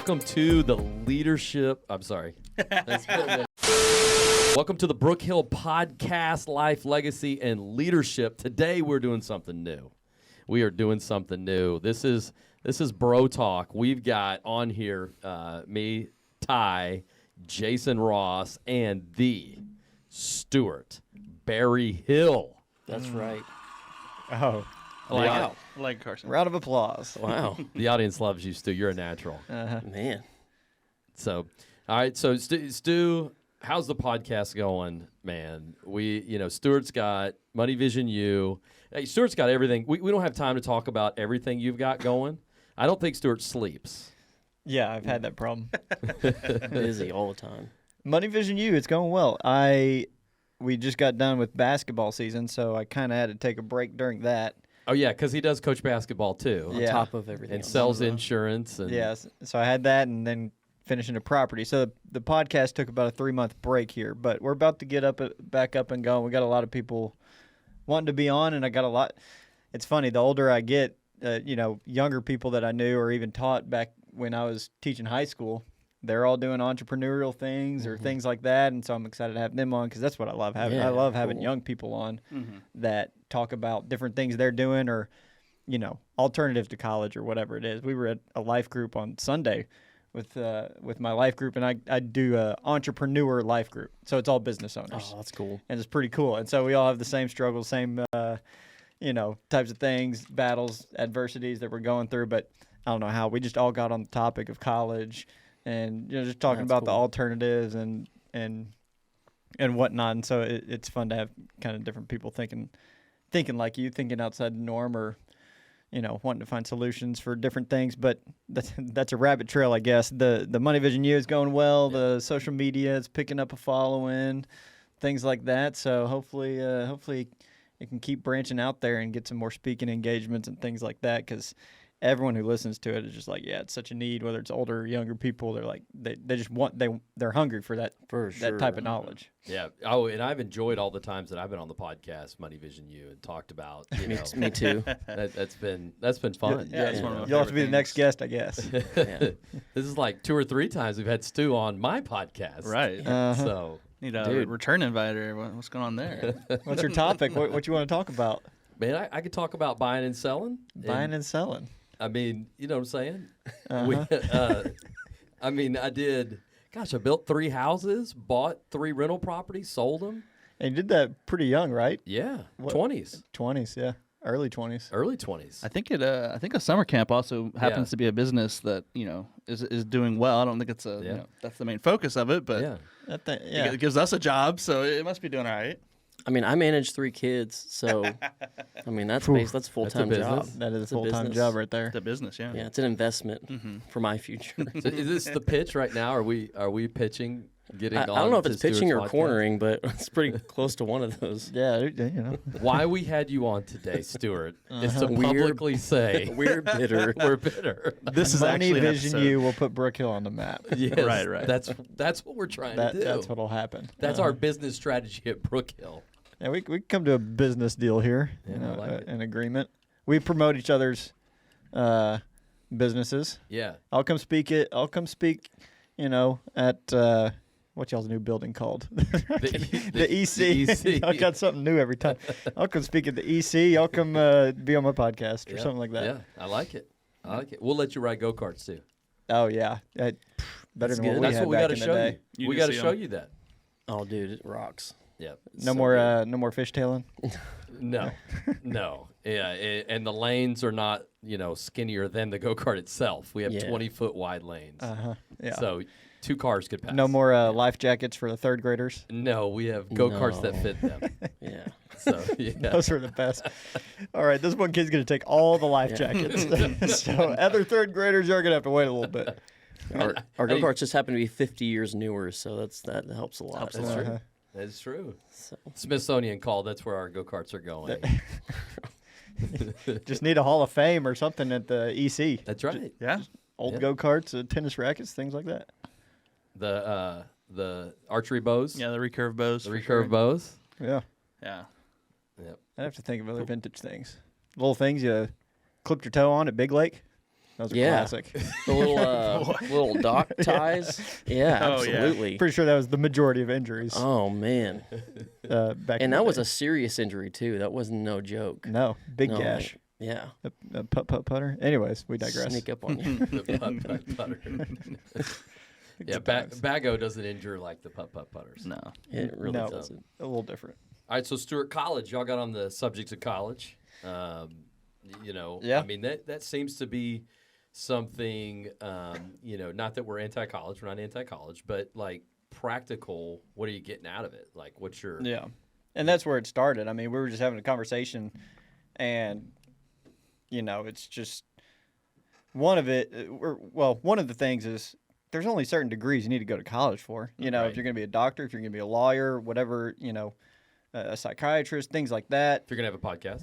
Welcome to the leadership. I'm sorry. Welcome to the Brook Hill Podcast, Life, Legacy, and Leadership. Today we're doing something new. We are doing something new. This is Bro Talk. We've got on here me, Ty, Jason Ross, and the Stuart Berryhill. That's right. Oh, Wow. I like Carson. round of applause. Wow. The audience loves you, Stu. You're a natural. Man. So, all right. So, Stu, how's the podcast going, man? Stuart's got Money Vision U. Hey, Stuart's got everything. We don't have time to talk about everything you've got going. I don't think Stuart sleeps. Yeah, I've had that problem. Busy all the time. Money Vision U, it's going well. We just got done with basketball season, so I kind of had to take a break during that. Oh, yeah, because he does coach basketball, too. Yeah. On top of everything And else. sells insurance. And Yes, so I had that and then finishing a property. So the podcast took about a 3-month break here, but we're about to get back up and going. We got a lot of people wanting to be on, and I got a lot. It's funny, the older I get, younger people that I knew or even taught back when I was teaching high school, they're all doing entrepreneurial things or things like that, and so I'm excited to have them on because that's what I love having. Yeah, I love having cool. young people on that talk about different things they're doing or, alternative to college or whatever it is. We were at a life group on Sunday with my life group, and I do a entrepreneur life group, so it's all business owners. Oh, that's cool. And it's pretty cool. And so we all have the same struggles, same types of things, battles, adversities that we're going through. But I don't know how we just all got on the topic of college, and just talking That's about the cool. alternatives and whatnot. And so it's fun to have kind of different people thinking like you, thinking outside the norm, or wanting to find solutions for different things. But that's a rabbit trail, I guess. The Money Vision U is going well. Yeah. The social media is picking up a following, things like that. So hopefully it can keep branching out there and get some more speaking engagements and things like that, because everyone who listens to it is just like, yeah, it's such a need, whether it's older or younger people. They're like, they just want, they're hungry for that, For sure. that type of knowledge. Yeah. Oh, and I've enjoyed all the times that I've been on the podcast, Money Vision U, and talked about, Me too. that's been fun. Yeah, it's one of my you'll have to be the favorite next things. guest, I guess. Yeah. This is like 2 or 3 times we've had Stu on my podcast. Right. So, Need a Dude. return invite or what's going on there? What's your topic? What you want to talk about? man, I could talk about buying and selling. Buying and selling. I mean, you know what I'm saying? Uh-huh. I built 3 houses, bought 3 rental properties, sold them. And you did that pretty young, right? Yeah, What- 20s, 20s, yeah. Early 20s. early 20s. I think a summer camp also happens Yeah. to be a business that is doing well. I don't think it's that's the main focus of it, but Yeah. it gives us a job, so it must be doing all right. I mean, I manage 3 kids, so I mean that's that's a full-time job. business. That is a It's full-time business. job right there. The business, yeah. Yeah, it's an investment for my future. So is this the pitch right now? Are we pitching? Getting I on don't know if to it's pitching Stuart's or podcast? cornering, but it's pretty close to one of those. Yeah, Why we had you on today, Stuart, is to Weird. publicly say We're bitter. we're bitter. This is Money actually an Vision episode. U will put Brook Hill on the map. Yes, Right. That's what we're trying to do. That's what'll happen. That's our business strategy at Brook Hill. Yeah, we come to a business deal here, Yeah, I like it. an agreement. We promote each other's businesses. Yeah. I'll come speak, at what y'all's new building called? The EC. EC. I got something new every time. I'll come speak at the EC. Y'all come be on my podcast or Yeah. something like that. Yeah, I like it. We'll let you ride go-karts too. Oh yeah, better That's than good. what we That's had what we back got to in the show day. you. You We can got to see show 'em. you that. Oh, dude, it rocks. Yeah. No more fishtailing. No. No. Yeah, and the lanes are not, skinnier than the go-kart itself. We have Yeah. 20-foot wide lanes. Yeah. So 2 cars could pass. No more life jackets for the third graders. No, we have go-karts that No. fit them. Yeah. So, yeah. Those are the best. All right, this one kid's gonna take all the life jackets. So other third graders are gonna have to wait a little bit. Our go-karts just happen to be 50 years newer, so that helps a lot. That's true. That's true. So, Smithsonian called. That's where our go-karts are going. Just need a Hall of Fame or something at the EC. That's right. Yeah. Old Yeah. go-karts, tennis rackets, things like that. The archery bows. Yeah, the recurve bows. The for recurve sure. bows. Yeah, Yeah. Yep. I have to think of other vintage things. Little things you clipped your toe on at Big Lake. That was a Yeah. classic. The little dock ties. Yeah, Oh, yeah. absolutely. Pretty sure that was the majority of injuries Oh man. back. And in the that was day. a serious injury too. That wasn't no joke. no big No, gash. like, yeah. A putter. Anyways, we digress. Sneak up on you. The putt-putt putter. Yeah, Bago doesn't injure like the putt-putt putters. No. It really No. doesn't. A little different. All right, so Stuart, college. Y'all got on the subjects of college. Yeah. I mean, that seems to be something, not that we're anti-college. We're not anti-college, but, like, practical, what are you getting out of it? Like, what's your... Yeah. And that's where it started. I mean, we were just having a conversation, and, it's just one of the things is there's only certain degrees you need to go to college for. If Right. you're going to be a doctor, if you're going to be a lawyer, whatever, a psychiatrist, things like that. If you're going to have a podcast.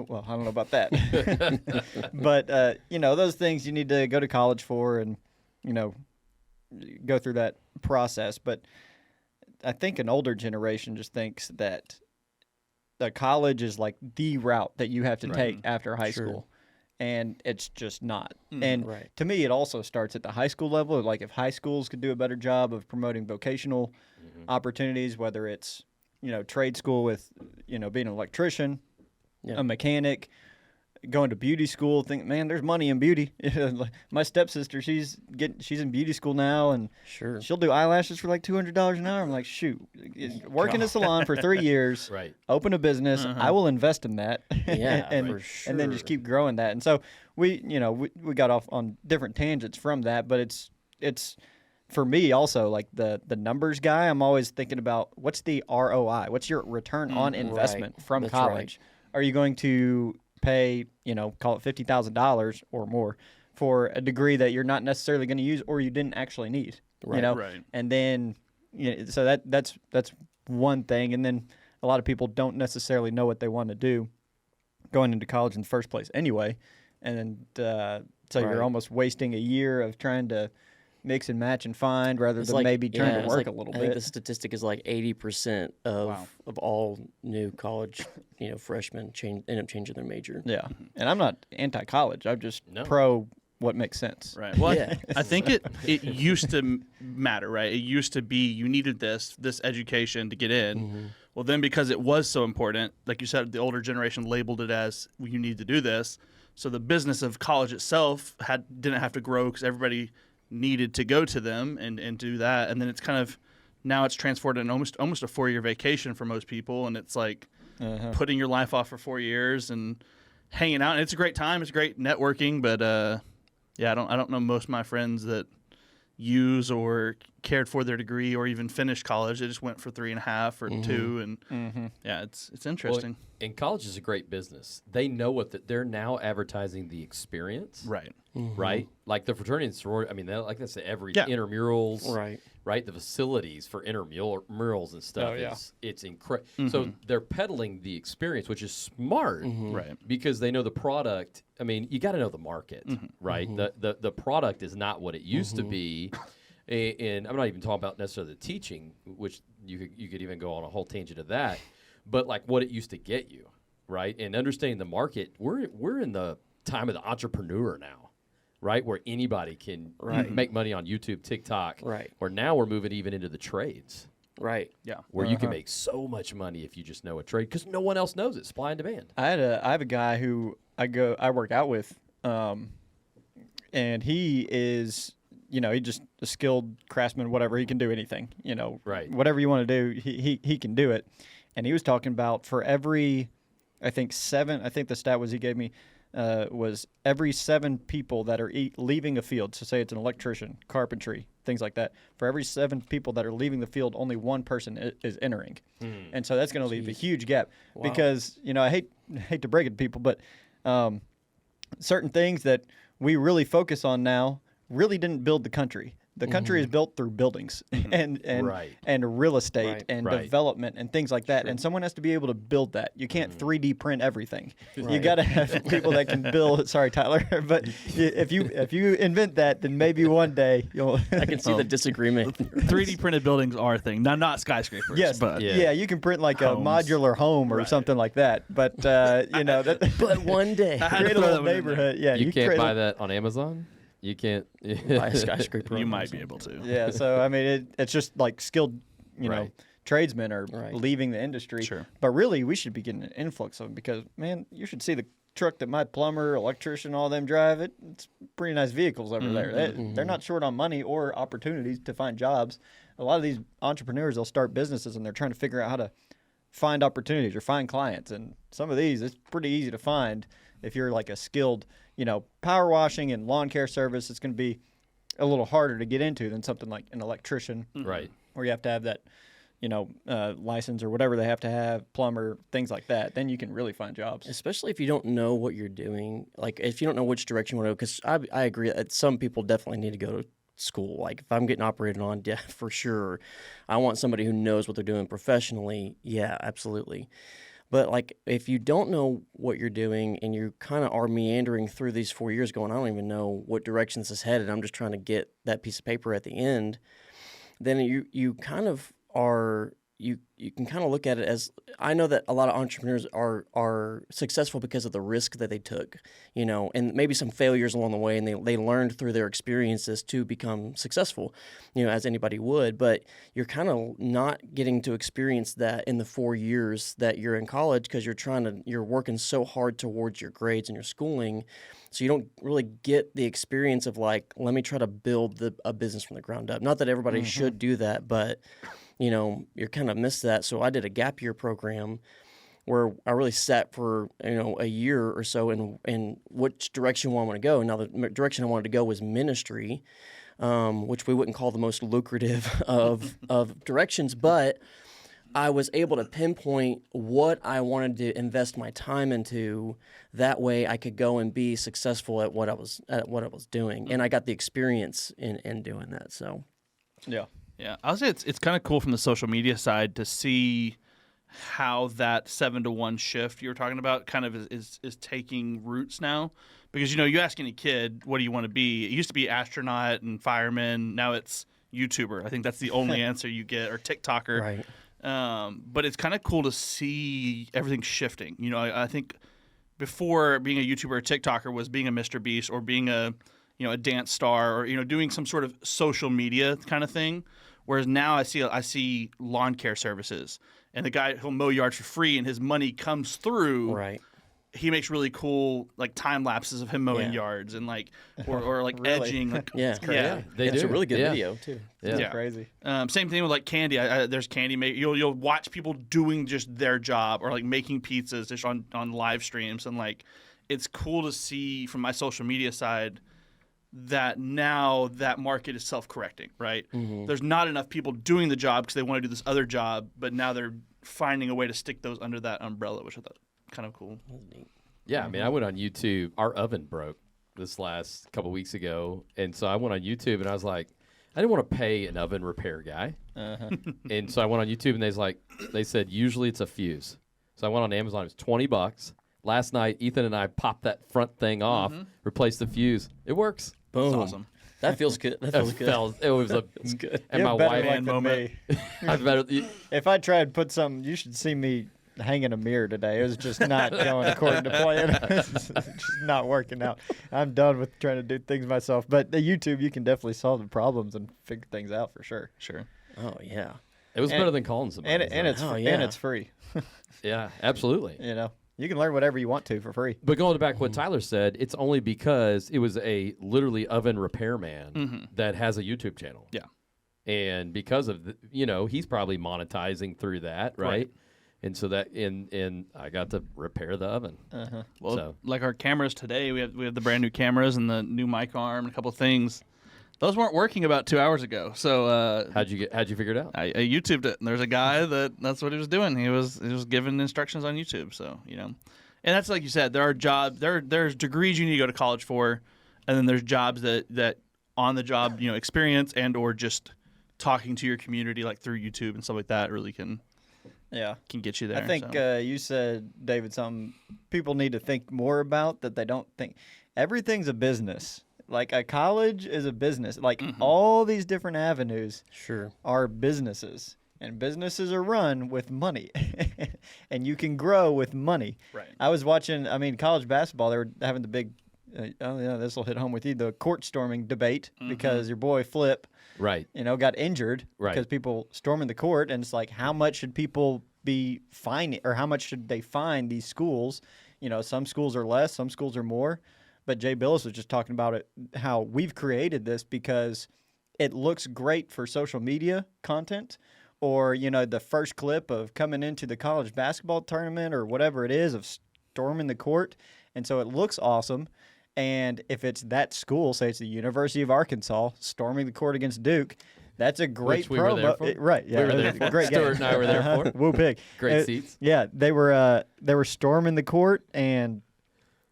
Well, I don't know about that. But, those things you need to go to college for and, go through that process. But I think an older generation just thinks that the college is like the route that you have to take after high Sure. school. And it's just not. And Right. to me, it also starts at the high school level. Like if high schools could do a better job of promoting vocational opportunities, whether it's, trade school with, being an electrician, Yeah. a mechanic, going to beauty school. Think, man, there's money in beauty. My stepsister, she's in beauty school now, and Sure. she'll do eyelashes for like $200 an hour. I'm like, shoot, work in a salon for 3 years, Right. open a business. I will invest in that. Yeah, and for and then just sure. keep growing that. And so we got off on different tangents from that, but it's for me also like the numbers guy. I'm always thinking about what's the ROI, what's your return on investment from That's college. Are you going to pay, call it $50,000 or more for a degree that you're not necessarily going to use or you didn't actually need, Right. Right. And then, so that's one thing. And then a lot of people don't necessarily know what they want to do going into college in the first place anyway. And so Right. you're almost wasting a year of trying to mix and match and find rather It's than maybe trying to it's work a little I think the bit. statistic is like 80% of Wow. of all new college, freshmen end up changing their major. Yeah. And I'm not anti-college. I'm just No. pro what makes sense. Right. Well, Yeah. I think it used to matter, right? It used to be you needed this education to get in. Well, then because it was so important, like you said, the older generation labeled it as well, you need to do this. So the business of college itself didn't have to grow because everybody needed to go to them and do that. And then it's kind of now it's transformed in almost a 4-year vacation for most people, and it's like putting your life off for 4 years and hanging out. And it's a great time. It's great networking, but I don't know most of my friends that use or cared for their degree or even finished college. They just went for 3.5 or 2, and yeah, it's interesting. And college is a great business. They know they're now advertising the experience. Right. Right? Like the fraternity and sorority, I mean, like that's every Yeah. intramurals, Right. The facilities for intramurals and stuff. Oh, yeah. It's incredible. So they're peddling the experience, which is smart, Right. because they know the product. I mean, you got to know the market, right? The product is not what it used to be. And I'm not even talking about necessarily the teaching, which you could even go on a whole tangent of that, but like what it used to get you, right? And understanding the market, we're in the time of the entrepreneur now. Right, where anybody can make money on YouTube, TikTok. Right. Where now we're moving even into the trades, Right. Yeah. where you can make so much money if you just know a trade, because no one else knows it. Supply and demand. I have a guy who I work out with, and he is, he just a skilled craftsman, whatever. He can do anything, Right. Whatever you want to do, he can do it. And he was talking about for every, I think the stat was he gave me, was every 7 people that are leaving a field. So say it's an electrician, carpentry, things like that. For every 7 people that are leaving the field, only 1 person is entering, and so that's going to leave a huge gap. Because I hate to break it to people, but certain things that we really focus on now really didn't build the country. The country is built through buildings and Right. and real estate Right. and Right. development and things like that. And someone has to be able to build that. You can't 3D print everything. You got to have people that can build. Sorry, Tyler, but if you invent that, then maybe one day you'll. I can see the disagreement. 3D printed buildings are a thing. Not skyscrapers. Yes, but yeah. You can print like Homes. a modular home or something like that. But you know that. But one day, I had to create a throw little that one in there. neighborhood. Yeah, You can't create buy a, that on Amazon. You can't. buy a skyscraper. You on might be Amazon. able to. Yeah, so I mean, it's just like skilled, you know, Right. tradesmen are Right. leaving the industry. Sure. But really, we should be getting an influx of them because, man, you should see the truck that my plumber, electrician, all them drive. It's pretty nice vehicles over there. They're not short on money or opportunities to find jobs. A lot of these entrepreneurs, they'll start businesses and they're trying to figure out how to find opportunities or find clients. And some of these, it's pretty easy to find if you're like a skilled, you know, power washing and lawn care service. It's going to be a little harder to get into than something like an electrician, Right. where you have to have that, you know, license or whatever they have to have, plumber, things like that. Then you can really find jobs. Especially if you don't know what you're doing. Like, if you don't know which direction you want to go, because I agree that some people definitely need to go to school. Like, if I'm getting operated on, yeah, for sure. I want somebody who knows what they're doing professionally. Yeah, absolutely. But, like, if you don't know what you're doing and you kind of are meandering through these 4 years going, I don't even know what direction this is headed, I'm just trying to get that piece of paper at the end, then you kind of are you can kind of look at it as, I know that a lot of entrepreneurs are successful because of the risk that they took, you know, and maybe some failures along the way, and they learned through their experiences to become successful, you know, as anybody would. But you're kind of not getting to experience that in the 4 years that you're in college because you're working so hard towards your grades and your schooling. So you don't really get the experience of, like, let me try to build a business from the ground up. Not that everybody should do that, but, you know, you're kind of missed that. So I did a gap year program where I really sat for, you know, a year or so in which direction I want to go. Now, the direction I wanted to go was ministry, which we wouldn't call the most lucrative of directions, but I was able to pinpoint what I wanted to invest my time into. That way, I could go and be successful at what I was doing, and I got the experience in doing that. So, Yeah. Yeah, I would say it's kind of cool from the social media side to see how that 7-to-1 shift you were talking about kind of is taking roots now. Because, you know, you ask any kid, what do you want to be? It used to be astronaut and fireman. Now it's YouTuber. I think that's the only answer you get, or TikToker. right. But it's kind of cool to see everything shifting. You know, I think before, being a YouTuber or TikToker was being a Mr. Beast or being a dance star, or, you know, doing some sort of social media kind of thing. Whereas now I see lawn care services, and the guy who'll mow yards for free, and his money comes through. Right. He makes really cool, like, time lapses of him mowing Yeah. yards and like or like Really? edging. Like, Yeah. yeah. It's do. a really good Yeah. video too. Yeah. Yeah. Crazy. Same thing with, like, candy. There's candy. You'll watch people doing just their job, or like making pizzas just on live streams, and like, it's cool to see from my social media side that now that market is self-correcting, right? There's not enough people doing the job because they want to do this other job, but now they're finding a way to stick those under that umbrella, which I thought kind of cool. Yeah, I mean, I went on YouTube. Our oven broke this last couple weeks ago, and so I went on YouTube, and I was like, I didn't want to pay an oven repair guy, and so I went on YouTube, and they said usually it's a fuse. So I went on Amazon. It was $20. Last night, Ethan and I popped that front thing off, replaced the fuse. It works. Boom. It's awesome. That feels good. That feels good. It was a That's good. and You're my better wife. luck than moment. me. I was better. If I tried to put something, you should see me hanging a mirror today. It was just not going according to plan. It's just not working out. I'm done with trying to do things myself. But the YouTube, you can definitely solve the problems and figure things out for sure. Sure. Oh yeah. It was And- better than calling somebody. And it's Oh, and yeah. it's free. yeah, absolutely. You know, you can learn whatever you want to for free. But going back to what Tyler said, it's only because it was a literally oven repairman that has a YouTube channel. Yeah. And because of he's probably monetizing through that, right? And so that and I got to repair the oven. Well, So- like our cameras today, we have the brand new cameras and the new mic arm and a couple of things. Those weren't working about 2 hours ago. So How'd you figure it out? I YouTubed it, and there's a guy that's what he was doing. He was giving instructions on YouTube. So, you know, and that's like you said, there are jobs, there's degrees you need to go to college for, and then there's jobs that on the job, experience and or just talking to your community like through YouTube and stuff like that really can get you there. I think you said, David, something people need to think more about that they don't think. Everything's a business. Like a college is a business. Like all these different avenues are businesses. And businesses are run with money. And you can grow with money. Right. I was watching, college basketball. They were having the big, this will hit home with you, the court storming debate because your boy Flip, got injured because people storming the court. And it's like, how much should people be fining, or how much should they fine these schools? Some schools are less, some schools are more. But Jay Billis was just talking about it, how we've created this because it looks great for social media content, or, the first clip of coming into the college basketball tournament or whatever it is of storming the court. And so it looks awesome. And if it's that school, say it's the University of Arkansas, storming the court against Duke, that's a great Which we promo. were there for. Right, yeah. We were there for. Great Stuart game. and I were there for. Woo pig. Great seats. Yeah, they were storming the court, and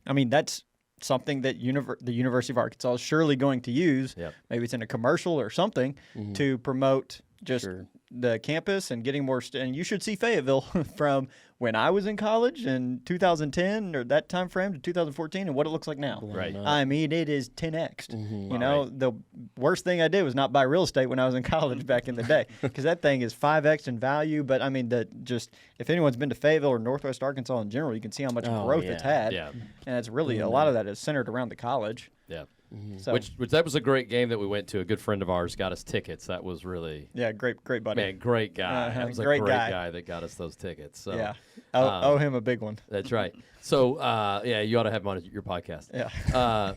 that's something that the University of Arkansas is surely going to use. Yep. Maybe it's in a commercial or something to promote just the campus and getting more. And you should see Fayetteville from when I was in college in 2010 or that time frame to 2014 and what it looks like now. Right. It is 10x. The worst thing I did was not buy real estate when I was in college back in the day, because that thing is 5x in value. But if anyone's been to Fayetteville or Northwest Arkansas in general, you can see how much growth it's had. Yeah. And it's really a lot of that is centered around the college. Yeah. So, Which that was a great game that we went to. A good friend of ours got us tickets. That was really great buddy. man, great guy. That was great a great guy. guy that got us those tickets. So Yeah, owe him a big one. that's right. So you ought to have him on your podcast. Yeah.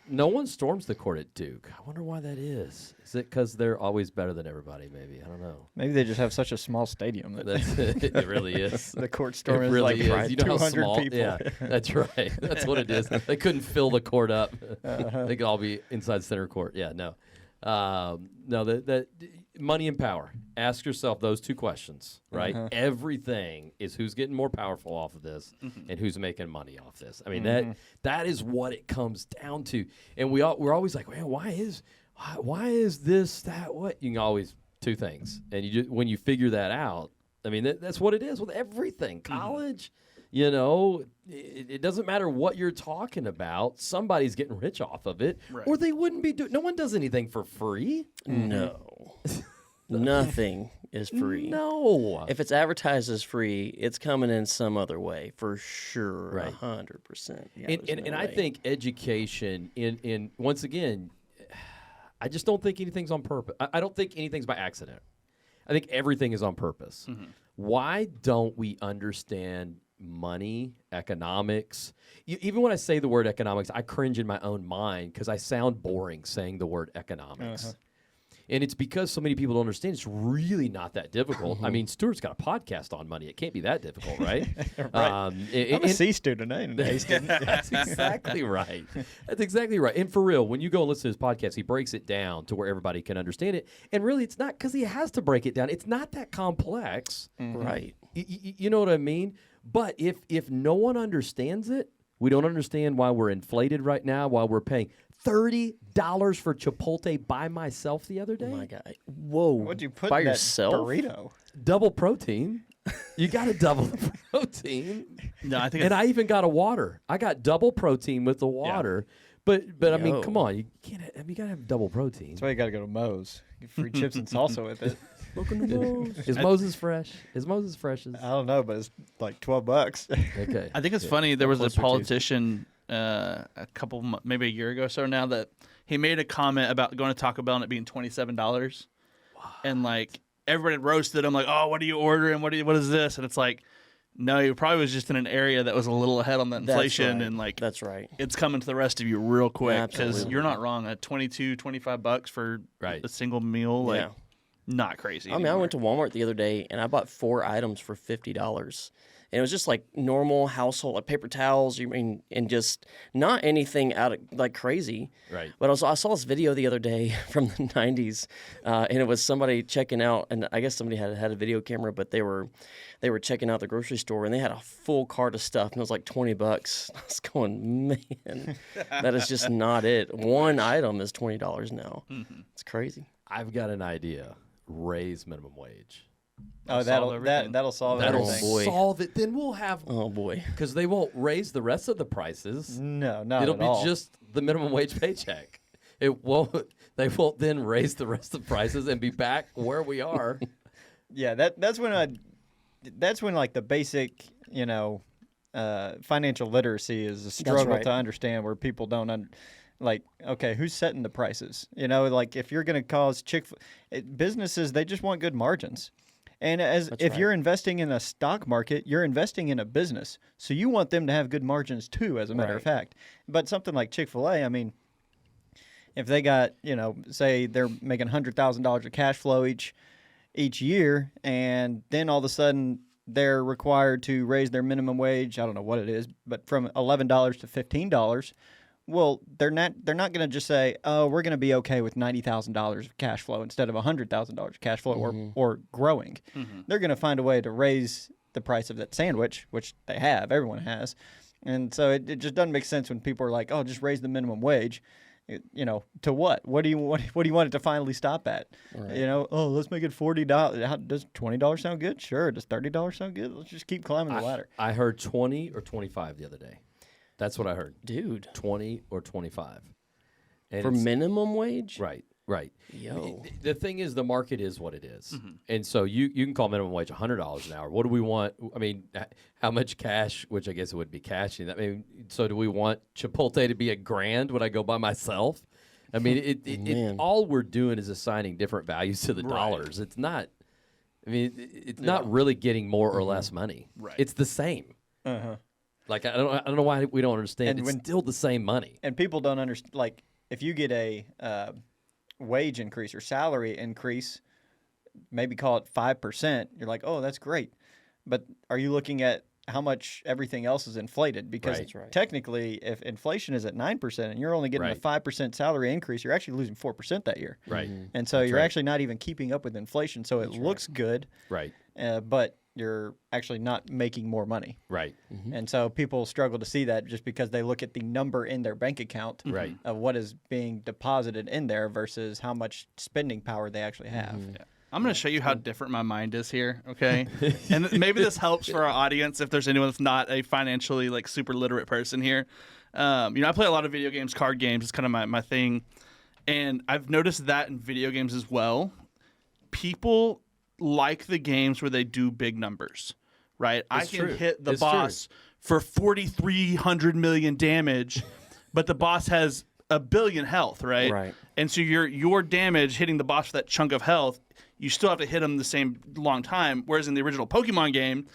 No one storms the court at Duke. I wonder why that is. Is it because they're always better than everybody? Maybe, I don't know. Maybe they just have such a small stadium that It really is. the court storm It is really like is. You know how 200 small? people. Yeah, that's right. That's what it is. They couldn't fill the court up. They could all be inside center court. Yeah, no. That money and power. Ask yourself those two questions, right? Everything is who's getting more powerful off of this and who's making money off this. That is what it comes down to. And we're always like, well, why is this that what? You can always two things. And when you figure that out, that's what it is with everything. College, it doesn't matter what you're talking about. Somebody's getting rich off of it, or they wouldn't be doing. No one does anything for free. No. Nothing is free. No. If it's advertised as free, it's coming in some other way for sure. Right. 100%. Yeah, And I think education in once again, I just don't think anything's on purpose. I don't think anything's by accident. I think everything is on purpose. Why don't we understand money, economics? Even when I say the word economics, I cringe in my own mind because I sound boring saying the word economics. And it's because so many people don't understand. It's really not that difficult. Stuart's got a podcast on money. It can't be that difficult, right? I'm a C student. I ain't an A student. That's exactly right. That's exactly right. And for real, when you go and listen to his podcast, he breaks it down to where everybody can understand it. And really, it's not because he has to break it down. It's not that complex. Right. You know what I mean? But if no one understands it, we don't understand why we're inflated right now, why we're paying $30 for Chipotle by myself the other day. Oh my God. Whoa. What'd you put by in that yourself? burrito? Double protein. You got to double the protein. No, I think And I even got a water. I got double protein with the water. But Yo. come on, you can't. You got to have double protein. That's why you got to go to Moe's. Get free chips and salsa with it. Welcome to Moe's. Is Moses fresh? Is Moses fresh? I don't know, but it's like $12. Okay. I think it's funny. There was a Closer to. politician maybe a year ago or so now that he made a comment about going to Taco Bell and it being $27. And like everybody roasted him like, oh, what are you ordering? What is this? And it's like, no, he probably was just in an area that was a little ahead on the inflation. right. And like, That's right. it's coming to the rest of you real quick because Absolutely. you're not wrong. At $25 for Right. a single meal, like Yeah. not crazy. I went to Walmart the other day and I bought 4 items for $50. And it was just like normal household, like paper towels, and just not anything out of like crazy. Right. But I saw this video the other day from the 90s, and it was somebody checking out, and I guess somebody had a video camera, but they were checking out the grocery store, and they had a full cart of stuff, and it was like $20. I was going, man, that is just not it. One item is $20 now. Mm-hmm. It's crazy. I've got an idea. Raise minimum wage. Oh, that'll solve That'll everything. boy. solve it. Then we'll have Oh boy. because they won't raise the rest of the prices. No, not It'll at be all. just the minimum wage paycheck. It won't. They won't then raise the rest of the prices and be back where we are. Yeah, that's when like the basic, financial literacy is a struggle right. to understand, where people don't like, okay, who's setting the prices? Like if you're going to cause businesses, they just want good margins. And if you're investing in a stock market, you're investing in a business. So you want them to have good margins too, as a matter of fact. But something like Chick-fil-A, I mean, if they got, say they're making $100,000 of cash flow each year, and then all of a sudden they're required to raise their minimum wage, I don't know what it is, but from $11 to $15, well, they're not going to just say, "Oh, we're going to be okay with $90,000 of cash flow instead of $100,000 of cash flow, or growing." Mm-hmm. They're going to find a way to raise the price of that sandwich, which they have, everyone has, and so it just doesn't make sense when people are like, "Oh, just raise the minimum wage." To what? What do you want it to finally stop at? Right. Oh, let's make it $40. Does $20 sound good? Sure. Does $30 sound good? Let's just keep climbing the ladder. I heard 20 or 25 the other day. That's what I heard. Dude. 20 or 25. And For it's- minimum wage? Right. Yo. The thing is, the market is what it is. Mm-hmm. And so you can call minimum wage $100 an hour. What do we want? I mean, how much cash, which I guess it would be cash. So do we want Chipotle to be $1,000 when I go by myself? I mean, Man. all we're doing is assigning different values to the Right. dollars. It's not, it's not really getting more or less money. Right. It's the same. Uh-huh. Like, I don't know why we don't understand. And It's when- still the same money. And people don't understand, like, if you get a wage increase or salary increase, maybe call it 5%, you're like, oh, that's great. But are you looking at how much everything else is inflated? Because Right. That's right. technically, if inflation is at 9% and you're only getting Right. a 5% salary increase, you're actually losing 4% that year. Right. And so That's you're right. actually not even keeping up with inflation. So it looks good, Right. but you're actually not making more money. Right. And so people struggle to see that just because they look at the number in their bank account Right. of what is being deposited in there versus how much spending power they actually have. Yeah. I'm going to show you how different my mind is here, okay? And maybe this helps for our audience if there's anyone that's not a financially like super literate person here. I play a lot of video games, card games. It's kind of my thing. And I've noticed that in video games as well. People like the games where they do big numbers, right? I can true. hit the It's true. boss for 4,300 million damage, but the boss has 1 billion health, right? Right. And so your damage hitting the boss for that chunk of health, you still have to hit him the same long time. Whereas in the original Pokemon game,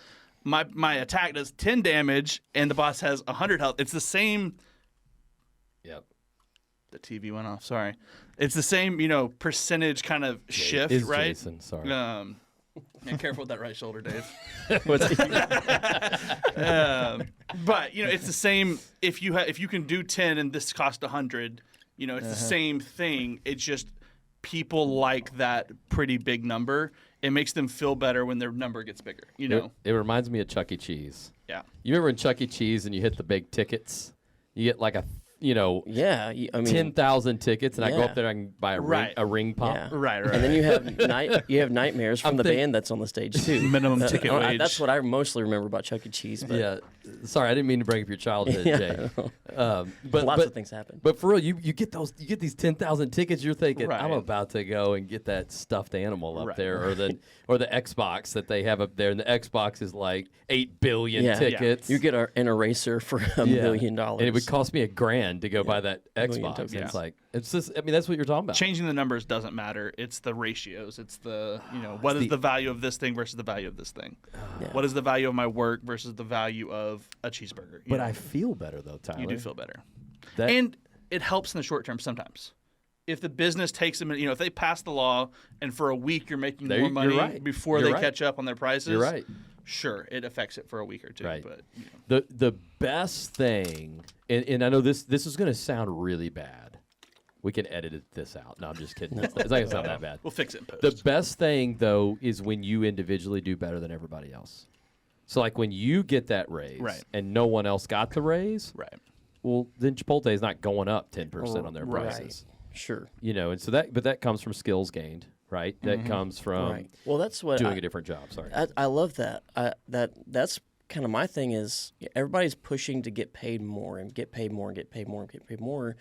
my attack does 10 damage and the boss has 100 health. It's the same. Yep. The TV went off. Sorry. It's the same, percentage kind of shift, It's right? Jason, sorry. Yeah, careful with that right shoulder, Dave. What's But it's the same. If you can do 10 and this cost 100, it's the same thing. It's just people like that pretty big number. It makes them feel better when their number gets bigger. It reminds me of Chuck E. Cheese. Yeah. You remember in Chuck E. Cheese and you hit the big tickets? You get like Yeah. I mean, 10,000 tickets, and I go Yeah. up there and I can buy Right. a ring pop. Yeah. Right. and then you have nightmares from the band that's on the stage too. Minimum ticket wage. That's what I mostly remember about Chuck E. Cheese. But Yeah. Sorry, I didn't mean to bring up your childhood, Yeah, Jay. I But lots of things happen. But for real, you get these 10,000 tickets. You're thinking, Right. I'm about to go and get that stuffed animal up Right. there, or the Xbox that they have up there, and the Xbox is like 8 billion Yeah. tickets. You get an eraser for $1 Yeah. million, and it would cost me $1,000 to go buy that million Xbox. tokens. It's like it's just. I mean, that's what you're talking about. Changing the numbers doesn't matter. It's the ratios. It's the what is the value of this thing versus the value of this thing. Yeah. What is the value of my work versus the value of a cheeseburger? But I feel better though, Tyler. you do feel better, That- and it helps in the short term sometimes. If the business takes them, if they pass the law and for a week you're making There more you- money you're right. before You're they right. catch up on their prices, You're right. sure, it affects it for a week or two. Right. But you know. The best thing, and I know this is going to sound really bad. We can edit this out. No, I'm just kidding. It's not going to sound that bad. We'll fix it in post. The best thing, though, is when you individually do better than everybody else. So, like, when you get that raise Right. and no one else got the raise, right. well, then Chipotle is not going up 10% on their Right. prices. Sure. You know, and so that comes from skills gained, right? That comes from Right. Well, that's what doing a different job. Sorry. I love that. That's kind of my thing is everybody's pushing to get paid more and get paid more and get paid more and get paid more,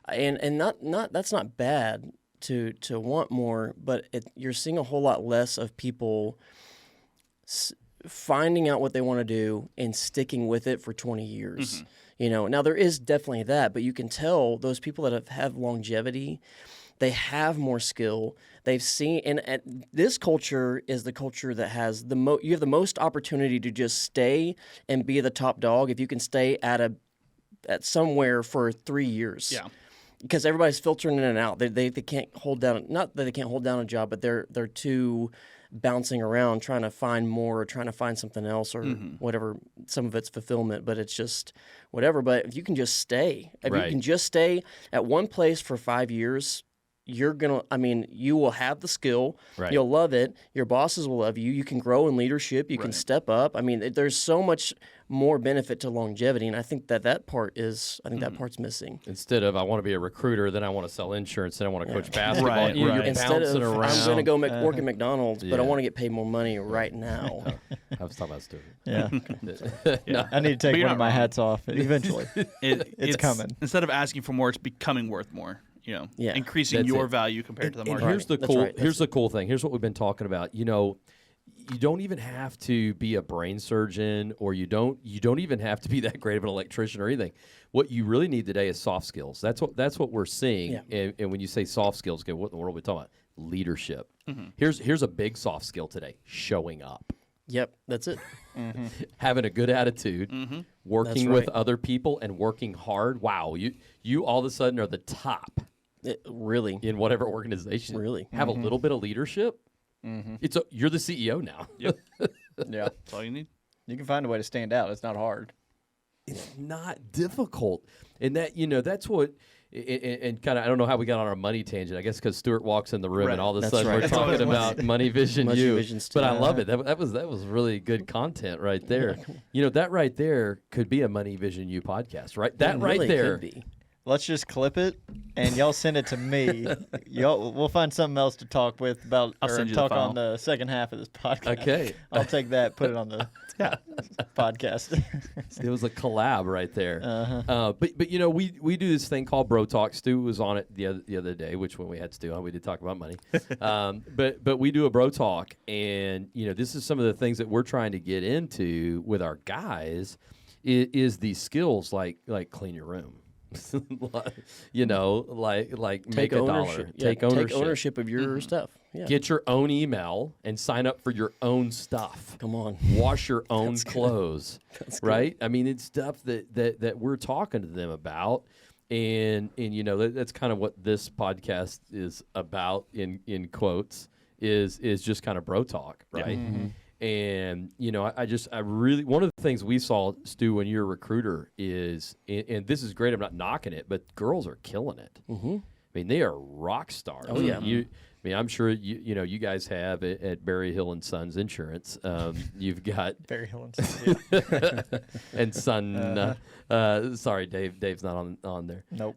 and not that's not bad to want more, but you're seeing a whole lot less of people finding out what they want to do and sticking with it for 20 years. You know, now there is definitely that, but you can tell those people that have longevity, they have more skill. They've seen, and this culture is the culture that has you have the most opportunity to just stay and be the top dog if you can stay at somewhere for 3 years. Yeah. Because everybody's filtering in and out. They can't hold down, not that they can't hold down a job, but they're too bouncing around trying to find more or trying to find something else or whatever. Some of it's fulfillment, but it's just whatever. But if you can just stay, if you Right. can just stay at one place for 5 years, you will have the skill. Right. You'll love it. Your bosses will love you. You can grow in leadership. You can step up. I mean, there's so much more benefit to longevity, and I think that part's missing. Instead of I want to be a recruiter, then I want to sell insurance, then I want to coach basketball. Right, You're right. Instead bouncing of around. I'm going to go work at McDonald's, but I Yeah. want to get paid more money right now. I was talking about Stuart. Yeah. Yeah. I need to But take you're one of not my wrong. hats off eventually. It's coming. Instead of asking for more, it's becoming worth more. You know, Yeah. increasing That's your it. value compared to the And market. here's the That's cool. right. Here's the cool thing. Here's what we've been talking about. You know, you don't even have to be a brain surgeon, or you don't even have to be that great of an electrician or anything. What you really need today is soft skills. That's what we're seeing. Yeah. And when you say soft skills, okay, what in the world are we talking about? Leadership. Here's a big soft skill today: showing up. Yep, that's it. Having a good attitude, working That's with right. other people, and working hard. Wow, you all of a sudden are the top Really. in whatever organization. Really. Have a little bit of leadership. You're the CEO now. Yep. Yeah. That's all you need. You can find a way to stand out. It's not hard. It's not difficult, and that's what. And kind of, I don't know how we got on our money tangent. I guess because Stuart walks in the room, Right. and all of a That's sudden right. we're That's talking what it was. about Money Vision Money U. Vision But I stuff. love it. That was really good content right there. That right there could be a Money Vision U podcast, right? That It right really there. could be. Let's just clip it and y'all send it to me. We'll find something else to talk about I'll or send you the talk file. on the second half of this podcast. Okay. I'll take that, put it on the podcast. It was a collab right there. But we do this thing called Bro Talk. Stu was on it the other day, which when we had Stu on, we did talk about money. But we do a Bro Talk, and this is some of the things that we're trying to get into with our guys is these skills like clean your room. Like make a dollar. Yeah, Take ownership. Take ownership of your stuff. Yeah. Get your own email and sign up for your own stuff. Come on. Wash your own clothes, That's good. right? I mean, it's stuff that we're talking to them about, and that's kind of what this podcast is about. In quotes, is just kind of bro talk, right? And I really one of the things we saw, Stu, when you're a recruiter is, and this is great. I'm not knocking it, but girls are killing it. I mean, they are rock stars. Oh, yeah. I'm sure you guys have at Berryhill and Sons Insurance. You've got Berryhill and and Son. Sorry, Dave. Dave's not on there. Nope.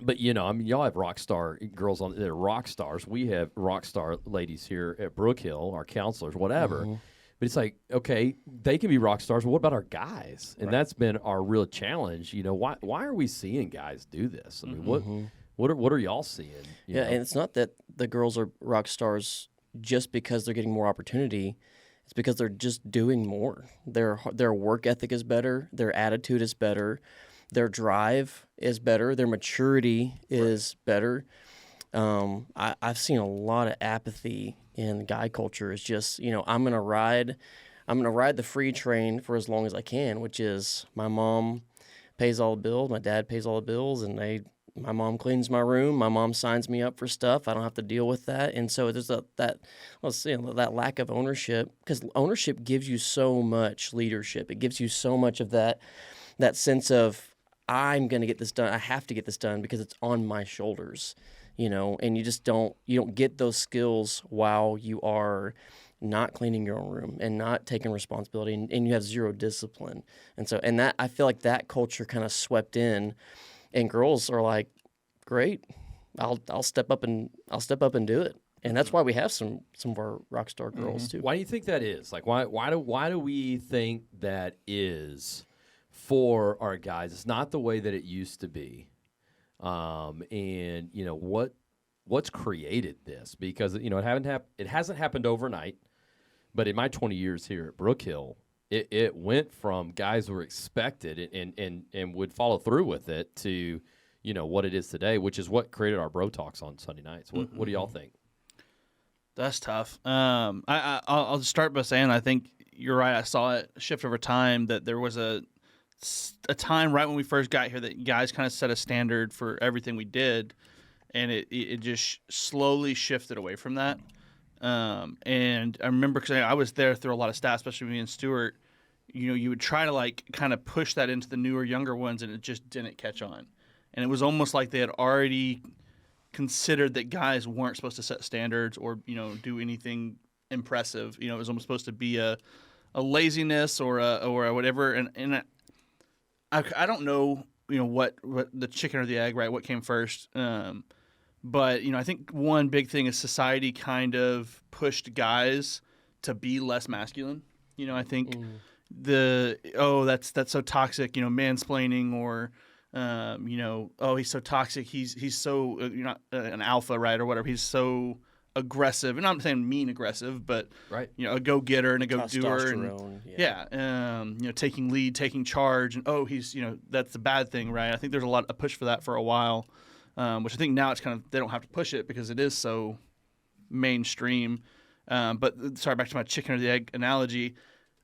But y'all have rock star girls on. They're rock stars. We have rock star ladies here at Brookhill, our counselors, whatever. But it's like, okay, they can be rock stars. But what about our guys? And that's been our real challenge. Why are we seeing guys do this? I mean, what are y'all seeing? you Yeah, know? and it's not that the girls are rock stars just because they're getting more opportunity. It's because they're just doing more. Their work ethic is better. Their attitude is better. Their drive is better. Their maturity is better. I've seen a lot of apathy in guy culture. It's just, I'm gonna ride the free train for as long as I can, which is my mom pays all the bills, my dad pays all the bills, and my mom cleans my room. My mom signs me up for stuff. I don't have to deal with that. And so there's that lack of ownership, because ownership gives you so much leadership. It gives you so much of that sense of, I'm going to get this done. I have to get this done because it's on my shoulders, and you just don't get those skills while you are not cleaning your own room and not taking responsibility, and you have zero discipline. And so, that, I feel like that culture kind of swept in, and girls are like, great, I'll step up and do it. And that's why we have some of our rock star girls too. Why do you think that is? Like, why do we think that is for our guys? It's not the way that it used to be. And what's created this? Because it hasn't happened overnight. But in my 20 years here at Brook Hill, it went from guys who were expected and would follow through with it to, what it is today, which is what created our Bro Talks on Sunday nights. What do y'all think? That's tough. I'll just start by saying I think you're right. I saw it shift over time, that there was a time right when we first got here that guys kind of set a standard for everything we did, and it just slowly shifted away from that. And I remember, because I was there through a lot of staff, especially me and Stuart, you would try to kind of push that into the newer, younger ones, and it just didn't catch on. And it was almost like they had already considered that guys weren't supposed to set standards or, do anything impressive. It was almost supposed to be a laziness or a whatever. And I don't know, what the chicken or the egg, right? What came first? But, I think one big thing is society kind of pushed guys to be less masculine. I think that's so toxic, mansplaining, or, he's so toxic. He's so, an alpha, right? Or whatever. He's so aggressive. And I'm not saying mean aggressive, but, right. A go-getter and a go-doer. And, taking lead, taking charge. And, he's, that's the bad thing, right? I think there's a push for that for a while. Which I think now it's kind of, they don't have to push it because it is so mainstream. But sorry, back to my chicken or the egg analogy.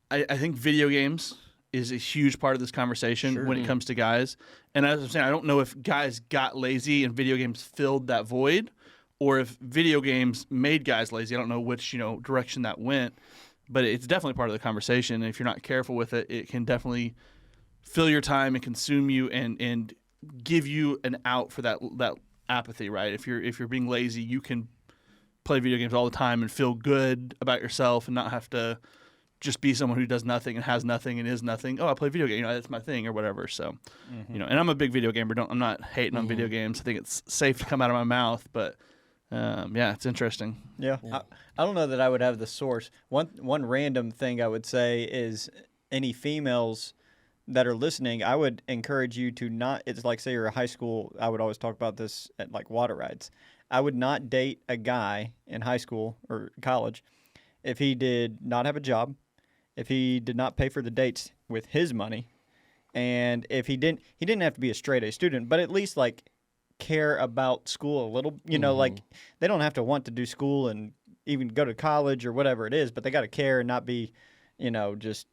I think video games is a huge part of this conversation when it comes to guys. And as I'm saying, I don't know if guys got lazy and video games filled that void, or if video games made guys lazy. I don't know which direction that went, but it's definitely part of the conversation. And if you're not careful with it, it can definitely fill your time and consume you and give you an out for that apathy, right? If you're being lazy, you can play video games all the time and feel good about yourself and not have to just be someone who does nothing and has nothing and is nothing. I play video games, that's my thing or whatever. So, and I'm a big video gamer. I'm not hating on video games. I think it's safe to come out of my mouth, but it's interesting. Yeah. I don't know that I would have the source. One random thing I would say is, any females that are listening, I would encourage you to not, it's like, say you're a high school, I would always talk about this at like water rides. I would not date a guy in high school or college if he did not have a job, if he did not pay for the dates with his money, and if he didn't have to be a straight A student, but at least like care about school a little, like they don't have to want to do school and even go to college or whatever it is, but they got to care and not be, just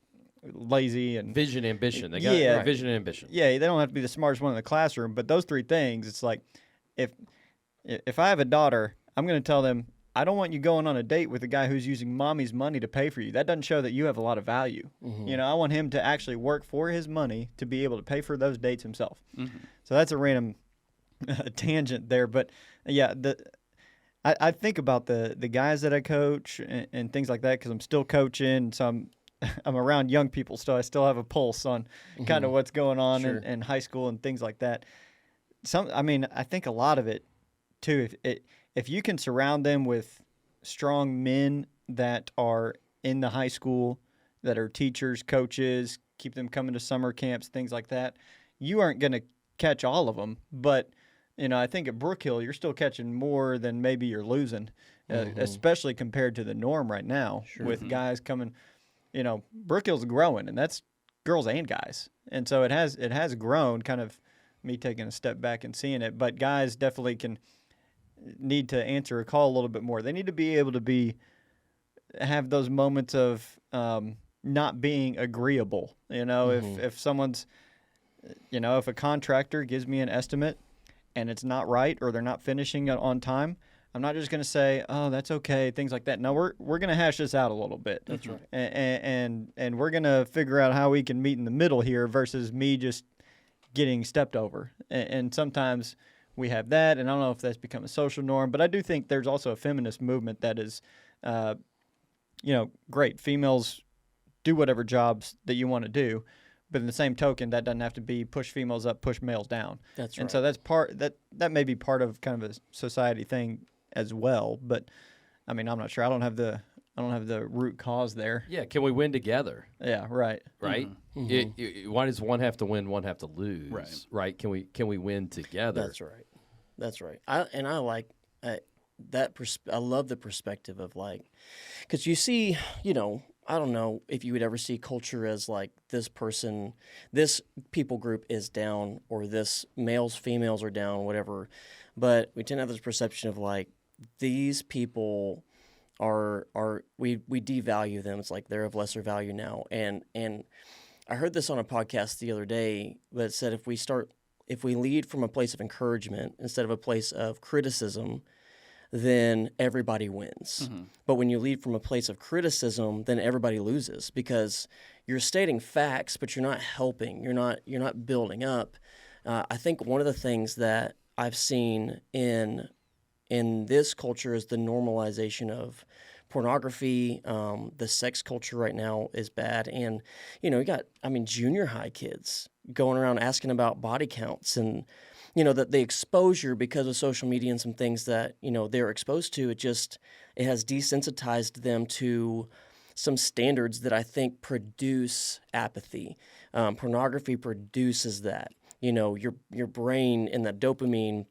lazy and vision, ambition. They got vision and ambition. Yeah, they don't have to be the smartest one in the classroom, but those three things, it's like, if I have a daughter, I'm going to tell them, I don't want you going on a date with a guy who's using mommy's money to pay for you. That doesn't show that you have a lot of value. I want him to actually work for his money to be able to pay for those dates himself. So that's a random tangent there, but yeah, I think about the guys that I coach and things like that, because I'm still coaching, so I'm around young people, so I still have a pulse on kind of what's going on in high school and things like that. I think a lot of it too, if you can surround them with strong men that are in the high school, that are teachers, coaches, keep them coming to summer camps, things like that, you aren't going to catch all of them. But, I think at Brook Hill, you're still catching more than maybe you're losing, especially compared to the norm right now with guys coming. Brook Hill's growing, and that's girls and guys. And so it has grown, kind of me taking a step back and seeing it. But guys definitely need to answer a call a little bit more. They need to be able to have those moments of not being agreeable. If someone's, if a contractor gives me an estimate and it's not right or they're not finishing it on time, I'm not just going to say, oh, that's okay, things like that. No, we're going to hash this out a little bit. That's right. And we're going to figure out how we can meet in the middle here versus me just getting stepped over. And sometimes we have that, and I don't know if that's become a social norm, but I do think there's also a feminist movement that is, great. Females do whatever jobs that you want to do, but in the same token, that doesn't have to be push females up, push males down. That's right. And so that's that may be part of kind of a society thing as well. But I mean, I'm not sure. I don't have the root cause there. Yeah, can we win together? Yeah, right. Right? Why does one have to win, one have to lose? Right? Can we win together? That's right. I like that. I love the perspective of like, because you see, I don't know if you would ever see culture as like this people group is down, or this males, females are down, whatever. But we tend to have this perception of like these people we devalue them. It's like they're of lesser value now. And I heard this on a podcast the other day that said if we lead from a place of encouragement instead of a place of criticism, then everybody wins. But when you lead from a place of criticism, then everybody loses, because you're stating facts, but you're not helping. You're not building up. I think one of the things that I've seen in this culture is the normalization of pornography. The sex culture right now is bad, and you got junior high kids going around asking about body counts, and that the exposure because of social media and some things that they're exposed to, it has desensitized them to some standards that I think produce apathy. Pornography produces that. Your brain and that dopamine,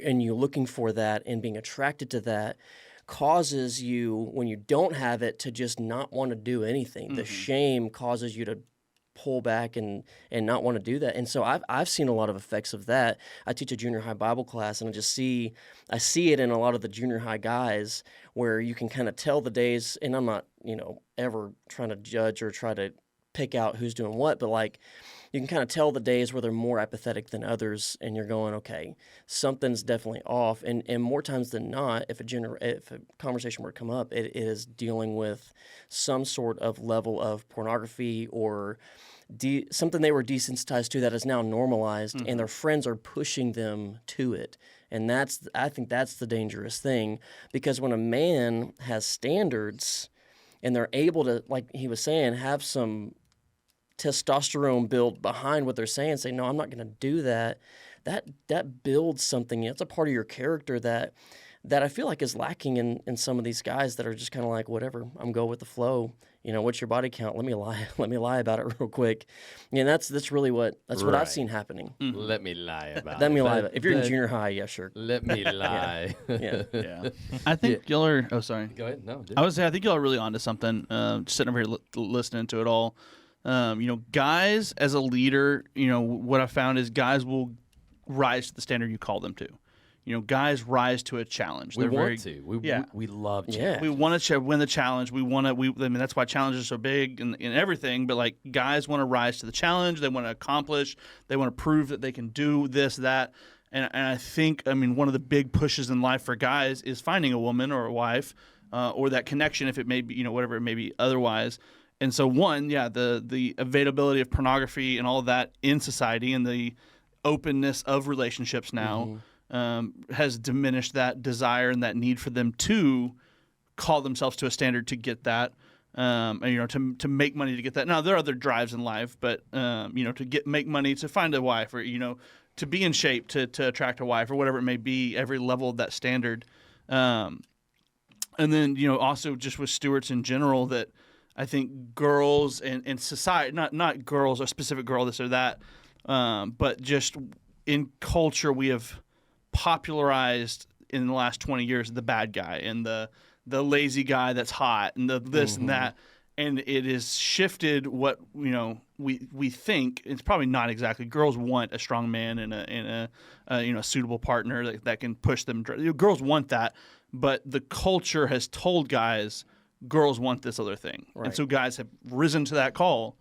and you looking for that and being attracted to that, causes you, when you don't have it, to just not want to do anything. The shame causes you to pull back and not want to do that. And so I've seen a lot of effects of that. I teach a junior high Bible class, and I see it in a lot of the junior high guys, where you can kind of tell the days, and I'm not, ever trying to judge or try to pick out who's doing what, but like you can kind of tell the days where they're more apathetic than others, and you're going, okay, something's definitely off. And more times than not, if a conversation were to come up, it is dealing with some sort of level of pornography or something they were desensitized to that is now normalized, and their friends are pushing them to it. And I think that's the dangerous thing, because when a man has standards and they're able to, like he was saying, have some testosterone build behind what they're saying, say, no, I'm not going to do that. That builds something. It's a part of your character that I feel like is lacking in some of these guys that are just kind of like, whatever, I'm going with the flow. What's your body count? Let me lie about it real quick. That's really what I've seen happening. Let me lie about it. Let me lie about it. If you're in junior high, yeah, sure. Let me lie. Yeah. I think y'all are. Oh, sorry. Go ahead. No. I would say I think y'all are really onto something. Just sitting over here listening to it all. Guys as a leader, what I found is guys will rise to the standard you call them to. Guys rise to a challenge. We love challenge. Yeah. We want to win the challenge. That's why challenges are so big and everything. But like, guys want to rise to the challenge. They want to accomplish. They want to prove that they can do this, that. And I think, one of the big pushes in life for guys is finding a woman or a wife, or that connection, if it may be, whatever it may be otherwise. And so the availability of pornography and all of that in society, and the openness of relationships now has diminished that desire and that need for them to call themselves to a standard to get that, to make money to get that. Now, there are other drives in life, but to make money to find a wife, or to be in shape to attract a wife, or whatever it may be, every level of that standard. And then also just with Stuarts in general, that I think girls and society, not girls, a specific girl, this or that, but just in culture, we have popularized in the last 20 years the bad guy and the lazy guy that's hot and the this and that, and it has shifted what we think. It's probably not exactly. Girls want a strong man and a suitable partner that can push them. Girls want that, but the culture has told guys girls want this other thing, right. And so guys have risen to that call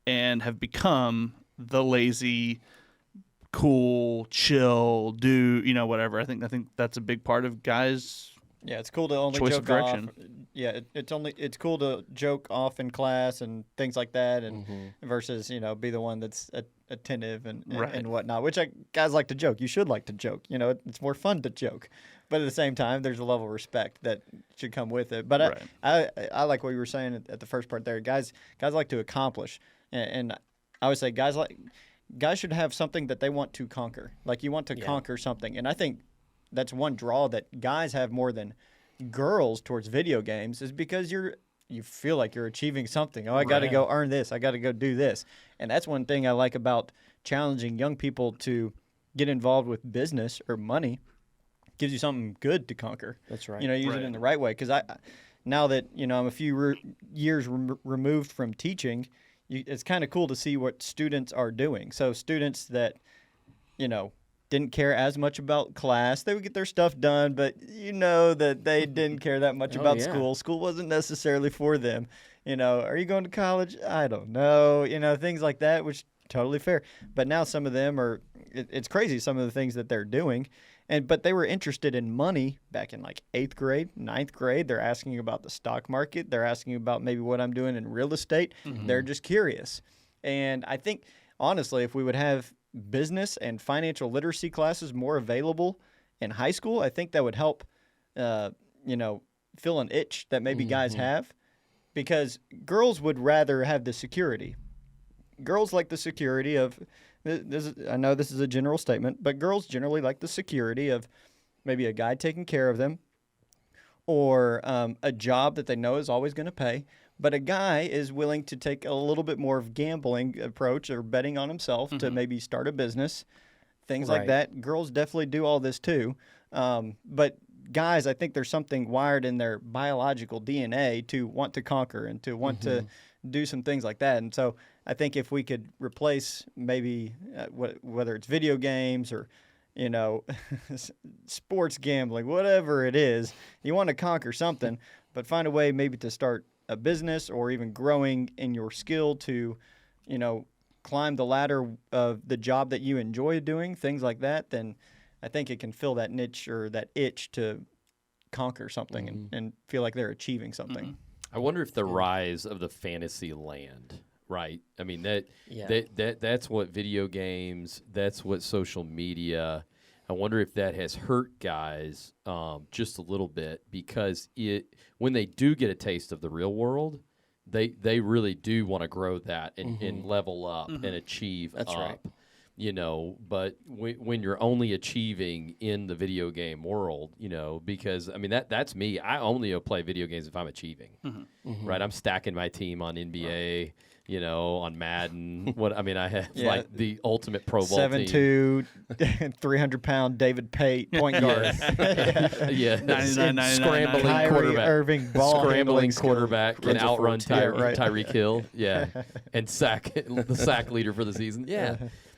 and have become the lazy, cool, chill, do whatever. I think that's a big part of guys. Yeah, it's cool to only Choice joke of direction. off. Yeah, it's cool to joke off in class and things like that, and versus be the one that's attentive and Right. whatnot. Which guys like to joke. You should like to joke. It's more fun to joke, but at the same time, there's a level of respect that should come with it. But Right. I like what you were saying at the first part there. Guys like to accomplish, and I would say guys should have something that they want to conquer. Like you want to conquer something, and I think that's one draw that guys have more than girls towards video games is because you feel like you're achieving something. Oh, I got to go earn this. I got to go do this. And that's one thing I like about challenging young people to get involved with business or money. Gives you something good to conquer. That's right. Use it in the right way. Because now that I'm a few years removed from teaching, it's kind of cool to see what students are doing. So students that didn't care as much about class. They would get their stuff done, but that they didn't care that much about school. School wasn't necessarily for them. Are you going to college? I don't know. Things like that, which totally fair. But now some of them it's crazy some of the things that they're doing. But they were interested in money back in like 8th grade, 9th grade. They're asking about the stock market. They're asking about maybe what I'm doing in real estate. They're just curious. And I think, honestly, if we would have business and financial literacy classes more available in high school, I think that would help, fill an itch that maybe guys have, because girls would rather have the security. Girls like the security of this. I know this is a general statement, but girls generally like the security of maybe a guy taking care of them, or a job that they know is always going to pay. But a guy is willing to take a little bit more of gambling approach or betting on himself to maybe start a business, things like that. Girls definitely do all this too. But guys, I think there's something wired in their biological DNA to want to conquer and to want to do some things like that. And so I think if we could replace maybe whether it's video games or sports gambling, whatever it is, you want to conquer something, but find a way maybe to start a business or even growing in your skill to, climb the ladder of the job that you enjoy doing, things like that, then I think it can fill that niche or that itch to conquer something and feel like they're achieving something. I wonder if the rise of the fantasy land, right? I mean, that's what video games, that's what social media, I wonder if that has hurt guys just a little bit, because when they do get a taste of the real world, they really do want to grow that and level up and achieve That's up. right. But when you're only achieving in the video game world, because I mean that's me. I only play video games if I'm achieving, right? I'm stacking my team on NBA, on Madden. I have like the ultimate Pro Bowl 7'2", 300-pound David Pate, point guard. yeah, 99, scrambling Kyrie quarterback, Irving, ball scrambling handling skill. quarterback can outrun right. Tyreek Hill, and the sack leader for the season. Yeah.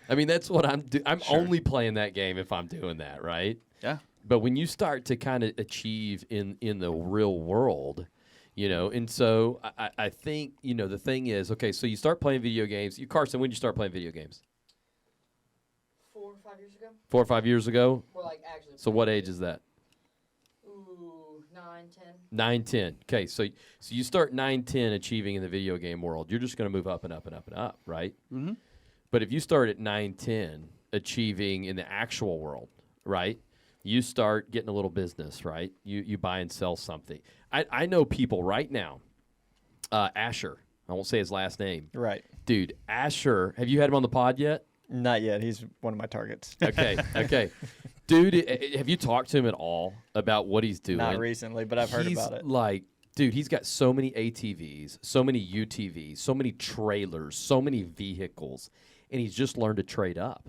I mean, that's what I'm doing. I'm only playing that game if I'm doing that, right? Yeah. But when you start to kind of achieve in the real world, and so I think, the thing is, okay, so you start playing video games. Carson, when did you start playing video games? 4 or 5 years ago. 4 or 5 years ago? Or like actually. So what age is that? Ooh, 9, 10. 9, 10. Okay, so you start 9, 10 achieving in the video game world. You're just going to move up and up and up and up, right? Mm-hmm. But if you start at 9, 10 achieving in the actual world, right? You start getting a little business, right? You buy and sell something. I know people right now, Asher, I won't say his last name. Right. Dude, Asher, have you had him on the pod yet? Not yet. He's one of my targets. Okay. Dude, have you talked to him at all about what he's doing? Not recently, but I've heard about it. Like, dude, he's got so many ATVs, so many UTVs, so many trailers, so many vehicles, and he's just learned to trade up.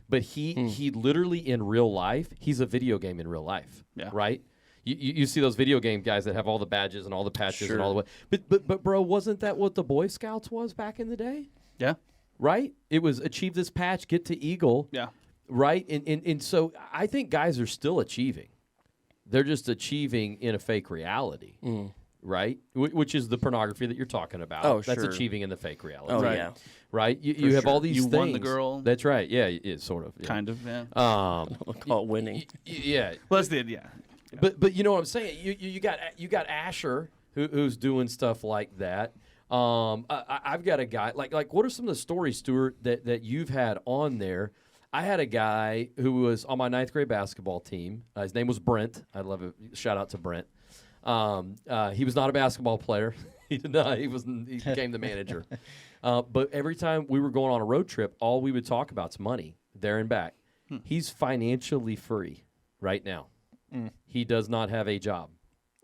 But he literally in real life, he's a video game in real life, right? You see those video game guys that have all the badges and all the patches and all the way. But bro, wasn't that what the Boy Scouts was back in the day? Yeah. Right? It was achieve this patch, get to Eagle. Yeah. Right? And so I think guys are still achieving. They're just achieving in a fake reality. right? Which is the pornography that you're talking about. Oh, That's sure. achieving in the fake reality. Oh, Right. yeah. Right? You have sure. all these You things. won the girl. That's right. Yeah, sort of. Yeah. Kind of, yeah. I'll call it winning. Yeah. Well, that's the yeah. But you know what I'm saying? You got Asher who's doing stuff like that. I've got a guy like what are some of the stories, Stuart, that you've had on there? I had a guy who was on my 9th grade basketball team. His name was Brent. I love it. Shout out to Brent. He was not a basketball player. He became the manager. But every time we were going on a road trip, all we would talk about is money there and back. He's financially free right now. He does not have a job,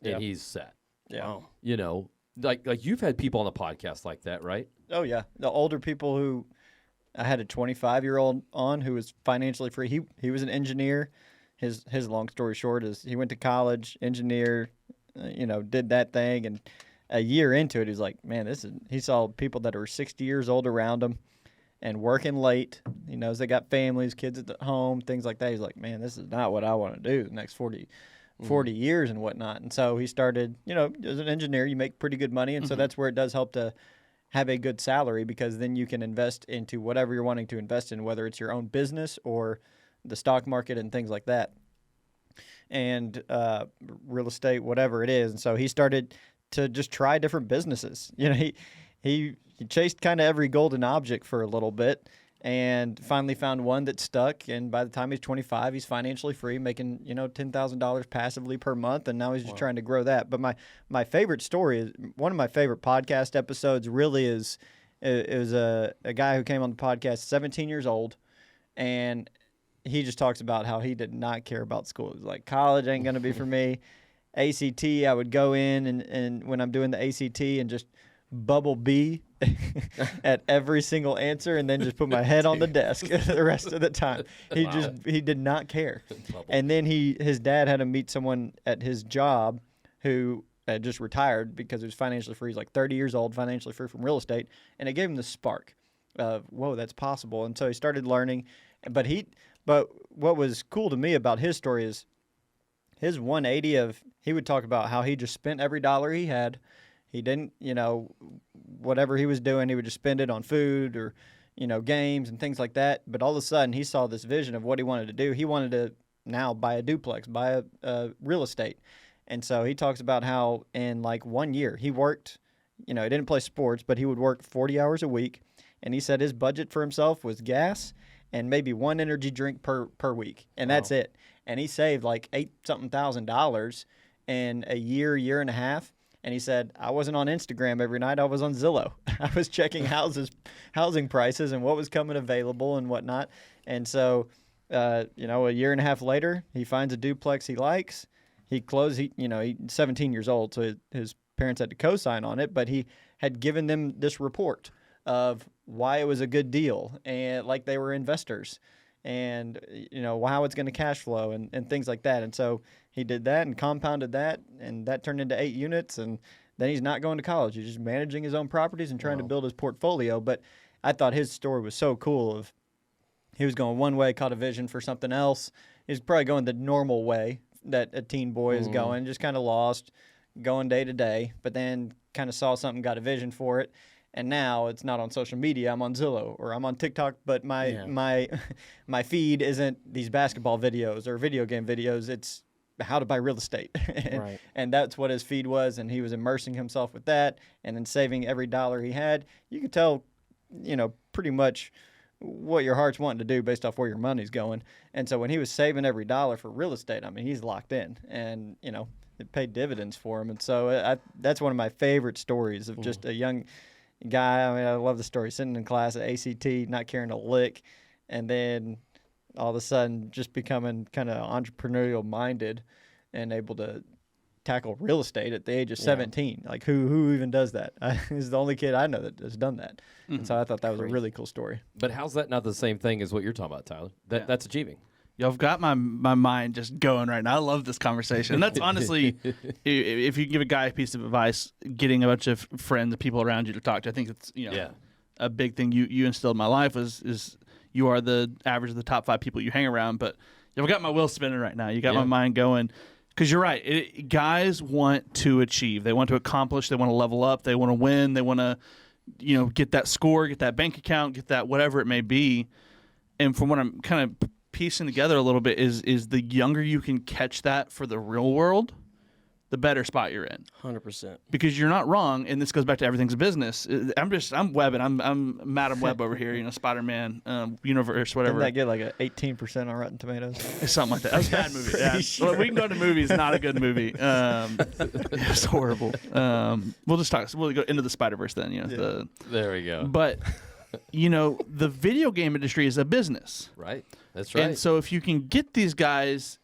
and he's set. Yeah. Wow. You know, like you've had people on the podcast like that, right? Oh yeah, the older people who I had a 25-year-old on who was financially free. He was an engineer. His long story short is he went to college, engineer, did that thing, and a year into it, he was like, man, he saw people that are 60 years old around him and working late. He knows they got families, kids at the home, things like that. He's like, man, this is not what I want to do the next 40 years and whatnot. And so he started, as an engineer, you make pretty good money. And so that's where it does help to have a good salary, because then you can invest into whatever you're wanting to invest in, whether it's your own business or the stock market and things like that, and real estate, whatever it is. And so he started to just try different businesses. He chased kind of every golden object for a little bit, and finally found one that stuck. And by the time he's 25, he's financially free, making $10,000 passively per month. And now he's just trying to grow that. But my favorite story is one of my favorite podcast episodes. Really is a guy who came on the podcast, 17 years old, and he just talks about how he did not care about school. He's like, college ain't gonna be for me. ACT, I would go in and when I'm doing the ACT and just bubble B at every single answer, and then just put my head on the desk the rest of the time. He did not care. And then his dad had him meet someone at his job who had just retired because he was financially free. He's like 30 years old, financially free from real estate, and it gave him the spark of, whoa, that's possible. And so he started learning. But what was cool to me about his story is his 180 of, he would talk about how he just spent every dollar he had. He didn't, whatever he was doing, he would just spend it on food or, games and things like that. But all of a sudden, he saw this vision of what he wanted to do. He wanted to now buy a duplex, buy a real estate. And so he talks about how in like 1 year, he worked, he didn't play sports, but he would work 40 hours a week. And he said his budget for himself was gas and maybe one energy drink per week. And that's it. And he saved like $8-something thousand in a year and a half. And he said, I wasn't on Instagram every night. I was on Zillow. I was checking housing prices and what was coming available and whatnot. And so, a year and a half later, he finds a duplex he likes. He closed, he's 17 years old, so his parents had to co-sign on it. But he had given them this report of why it was a good deal, and like they were investors, and how it's going to cash flow and things like that. And so he did that and compounded that, and that turned into 8 units. And then he's not going to college. He's just managing his own properties and trying to build his portfolio. But I thought his story was so cool. Of he was going one way, caught a vision for something else. He's probably going the normal way that a teen boy is going, just kind of lost, going day to day, but then kind of saw something, got a vision for it. And now it's not on social media. I'm on Zillow or I'm on TikTok, but my feed isn't these basketball videos or video game videos. It's how to buy real estate. Right. And that's what his feed was. And he was immersing himself with that and then saving every dollar he had. You could tell, pretty much what your heart's wanting to do based off where your money's going. And so when he was saving every dollar for real estate, he's locked in, and, it paid dividends for him. And so that's one of my favorite stories of just a young guy. I love the story. Sitting in class at ACT, not caring a lick, and then all of a sudden just becoming kind of entrepreneurial minded and able to tackle real estate at the age of 17. Like who even does that? He's the only kid I know that has done that. And so I thought that was a really cool story. But how's that not the same thing as what you're talking about, Tyler? That's achieving. Y'all got my mind just going right now. I love this conversation. And that's honestly, if you give a guy a piece of advice, getting a bunch of friends, people around you to talk to, I think it's a big thing you instilled in my life is you are the average of the top 5 people you hang around. But y'all got my wheels spinning right now. You got my mind going. Because you're right. Guys want to achieve. They want to accomplish. They want to level up. They want to win. They want to, get that score, get that bank account, get that whatever it may be. And from what I'm kind of piecing together a little bit is the younger you can catch that for the real world, the better spot you're in. 100%. Because you're not wrong, and this goes back to everything's a business. I'm webbing. I'm Madam Web over here. Spider-Man universe, whatever. Didn't that get like a 18% on Rotten Tomatoes? It's something like that. That was a bad movie. Yeah. Well, we can go to movies. Not a good movie. It was horrible. We'll just talk. We'll go into the Spider-Verse then. There we go. But the video game industry is a business, Right. That's right. and so if you can get these guys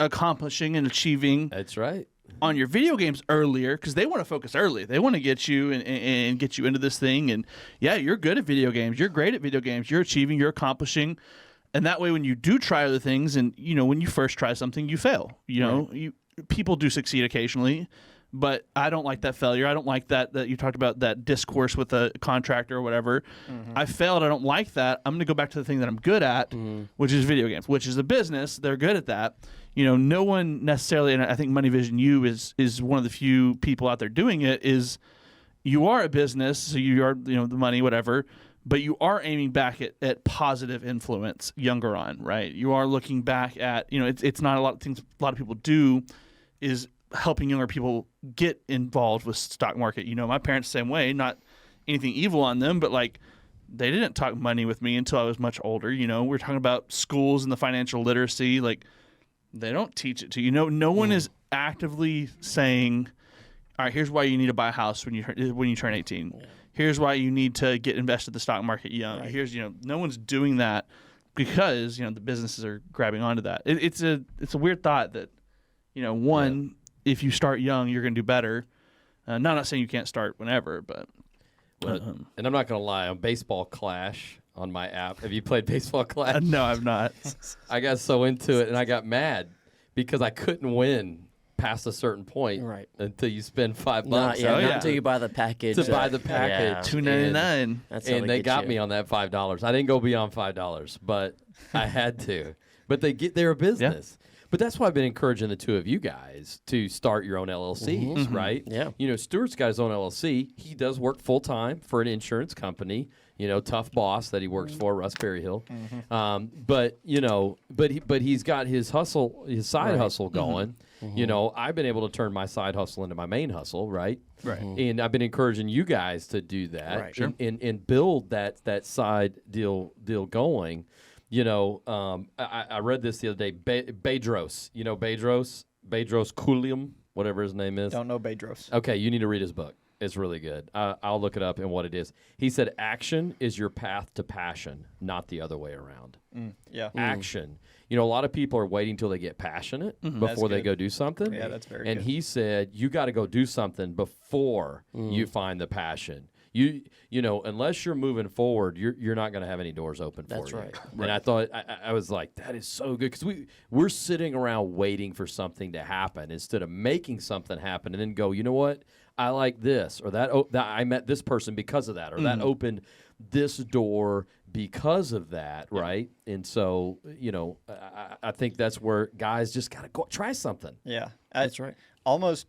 accomplishing and achieving That's right. on your video games earlier, because they want to focus early. They want to get you and get you into this thing. And yeah, you're good at video games. You're great at video games. You're achieving. You're accomplishing. And that way, when you do try other things, and when you first try something, you fail. People do succeed occasionally, but I don't like that failure. I don't like that you talked about that discourse with a contractor or whatever. I failed. I don't like that. I'm going to go back to the thing that I'm good at, which is video games, which is a business. They're good at that. No one necessarily, and I think Money Vision U is one of the few people out there doing it, is you are a business, so you are, the money, whatever, but you are aiming back at positive influence younger on, right? You are looking back at, it's not a lot of things a lot of people do is helping younger people get involved with stock market. My parents the same way, not anything evil on them, but like they didn't talk money with me until I was much older. We're talking about schools and the financial literacy, like they don't teach it to you. No one is actively saying, all right, here's why you need to buy a house when you turn 18. Yeah. Here's why you need to get invested in the stock market young. Right. Here's, no one's doing that because, the businesses are grabbing onto that. It's a weird thought that, if you start young, you're going to do better. Not saying you can't start whenever, but. And I'm not going to lie, on Baseball Clash on my app. Have you played Baseball Clash? No, I've not. I got so into it, and I got mad because I couldn't win past a certain point until you spend $5. Not until you buy the package. Buy the package. $2.99. And they got me on that $5. I didn't go beyond $5, but I had to. But they're a business. Yeah. But that's why I've been encouraging the two of you guys to start your own LLCs, right? Yeah. Stuart's got his own LLC. He does work full time for an insurance company. Tough boss that he works for, Russ Berryhill. But he's got his hustle, his side hustle going. I've been able to turn my side hustle into my main hustle, right? Right. And I've been encouraging you guys to do that, right. and build that side deal going. I read this the other day. Bedros, Bedros Kulium, whatever his name is. Don't know Bedros. Okay, you need to read his book. It's really good. I'll look it up and what it is. He said, action is your path to passion, not the other way around. Action. A lot of people are waiting till they get passionate before they go do something. Yeah, that's very good. And he said, you got to go do something before you find the passion. Unless you're moving forward, you're not going to have any doors open for you. That's right. And I thought, I was like, that is so good. Because we're sitting around waiting for something to happen instead of making something happen and then go, you know what? I like this, or that I met this person because of that, or that opened this door because of that, right? And so, I think that's where guys just got to go try something. Yeah. That's right. Almost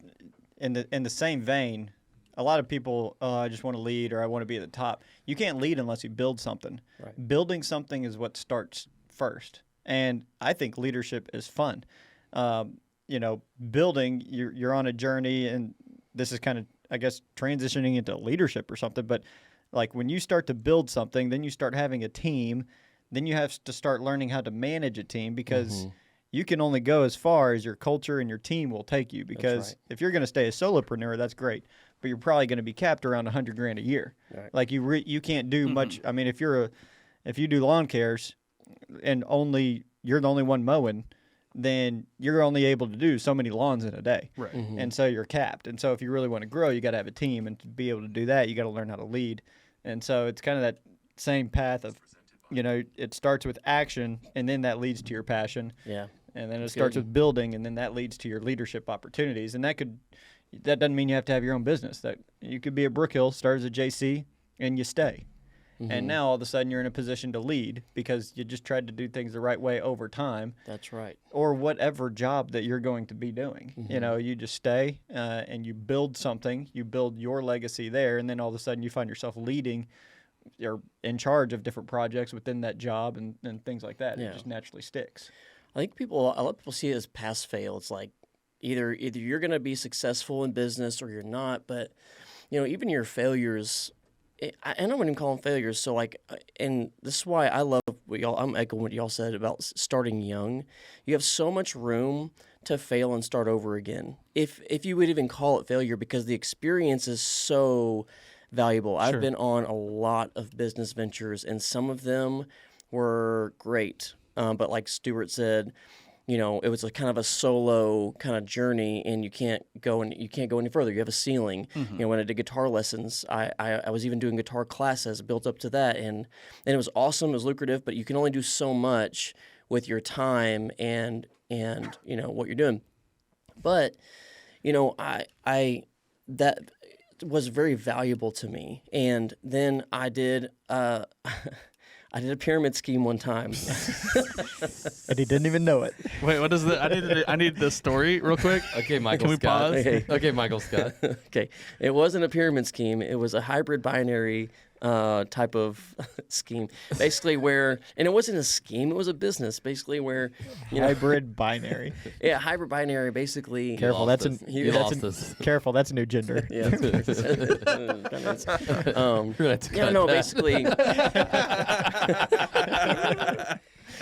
in the same vein, a lot of people, I just want to lead or I want to be at the top. You can't lead unless you build something. Right. Building something is what starts first. And I think leadership is fun. Building, you're on a journey, and this is kind of, I guess, transitioning into leadership or something. But like when you start to build something, then you start having a team. Then you have to start learning how to manage a team because you can only go as far as your culture and your team will take you. Because if you're going to stay a solopreneur, that's great. But you're probably going to be capped around $100,000 a year. Right. Like you can't do much. I mean, if you do lawn cares and you're the only one mowing, then you're only able to do so many lawns in a day. Right. And so you're capped. And so if you really want to grow, you got to have a team. And to be able to do that, you got to learn how to lead. And so it's kind of that same path of, it starts with action, and then that leads to your passion. Yeah. And then it starts with building, and then that leads to your leadership opportunities. And that doesn't mean you have to have your own business. That you could be at Brookhill, start as a JC, and you stay. And now all of a sudden you're in a position to lead because you just tried to do things the right way over time. That's right. Or whatever job that you're going to be doing. You know, you just stay and you build something, you build your legacy there, and then all of a sudden you find yourself leading or in charge of different projects within that job and things like that. Yeah. It just naturally sticks. I think a lot of people see it as pass fail. It's like either you're going to be successful in business or you're not. But you know, even your failures, and I wouldn't even call them failures. So like, and this is why I love what y'all. I'm echoing what y'all said about starting young. You have so much room to fail and start over again, if you would even call it failure, because the experience is so valuable. I've been on a lot of business ventures, and some of them were great. But like Stuart said, you know, it was a kind of a solo kind of journey, and you can't go any further. You have a ceiling. You know, when I did guitar lessons, I was even doing guitar classes built up to that, and it was awesome. It was lucrative, but you can only do so much with your time and you know what you're doing. But you know, I that was very valuable to me, and then I did. I did a pyramid scheme one time. And he didn't even know it. Wait, what is the? I need the story real quick. Okay, Michael Can we Scott. pause? Okay, Michael Scott. Okay, it wasn't a pyramid scheme. It was a hybrid binary type of scheme, basically where, and it wasn't a scheme. It was a business, basically where, you know, Hybrid binary. yeah, hybrid binary, basically. Careful, lost that's us. an You that's lost an- us. careful, that's a new gender. Yeah. We're gonna have to Yeah, cut no, that.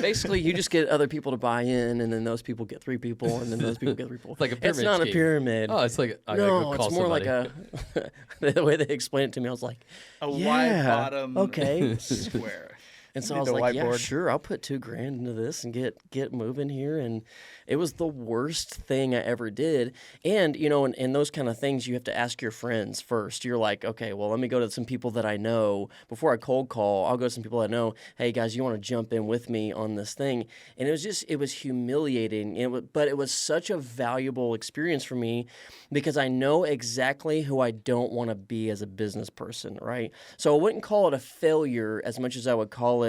basically, you just get other people to buy in, and then those people get 3 people, and then those people get 3 people. It's like a pyramid It's not a scheme. pyramid. Oh, it's like I gotta No, go call it's more somebody. like a. The way they explained it to me, I was like, A Yeah, wide bottom okay. square. And so Need I was the like, yeah, whiteboard. sure, I'll put $2,000 into this and get moving here. And it was the worst thing I ever did. And, you know, in those kind of things, you have to ask your friends first. You're like, okay, well, let me go to some people that I know. Before I cold call, I'll go to some people I know. Hey, guys, you want to jump in with me on this thing? And it was humiliating. But it was such a valuable experience for me because I know exactly who I don't want to be as a business person, right? So I wouldn't call it a failure as much as I would call it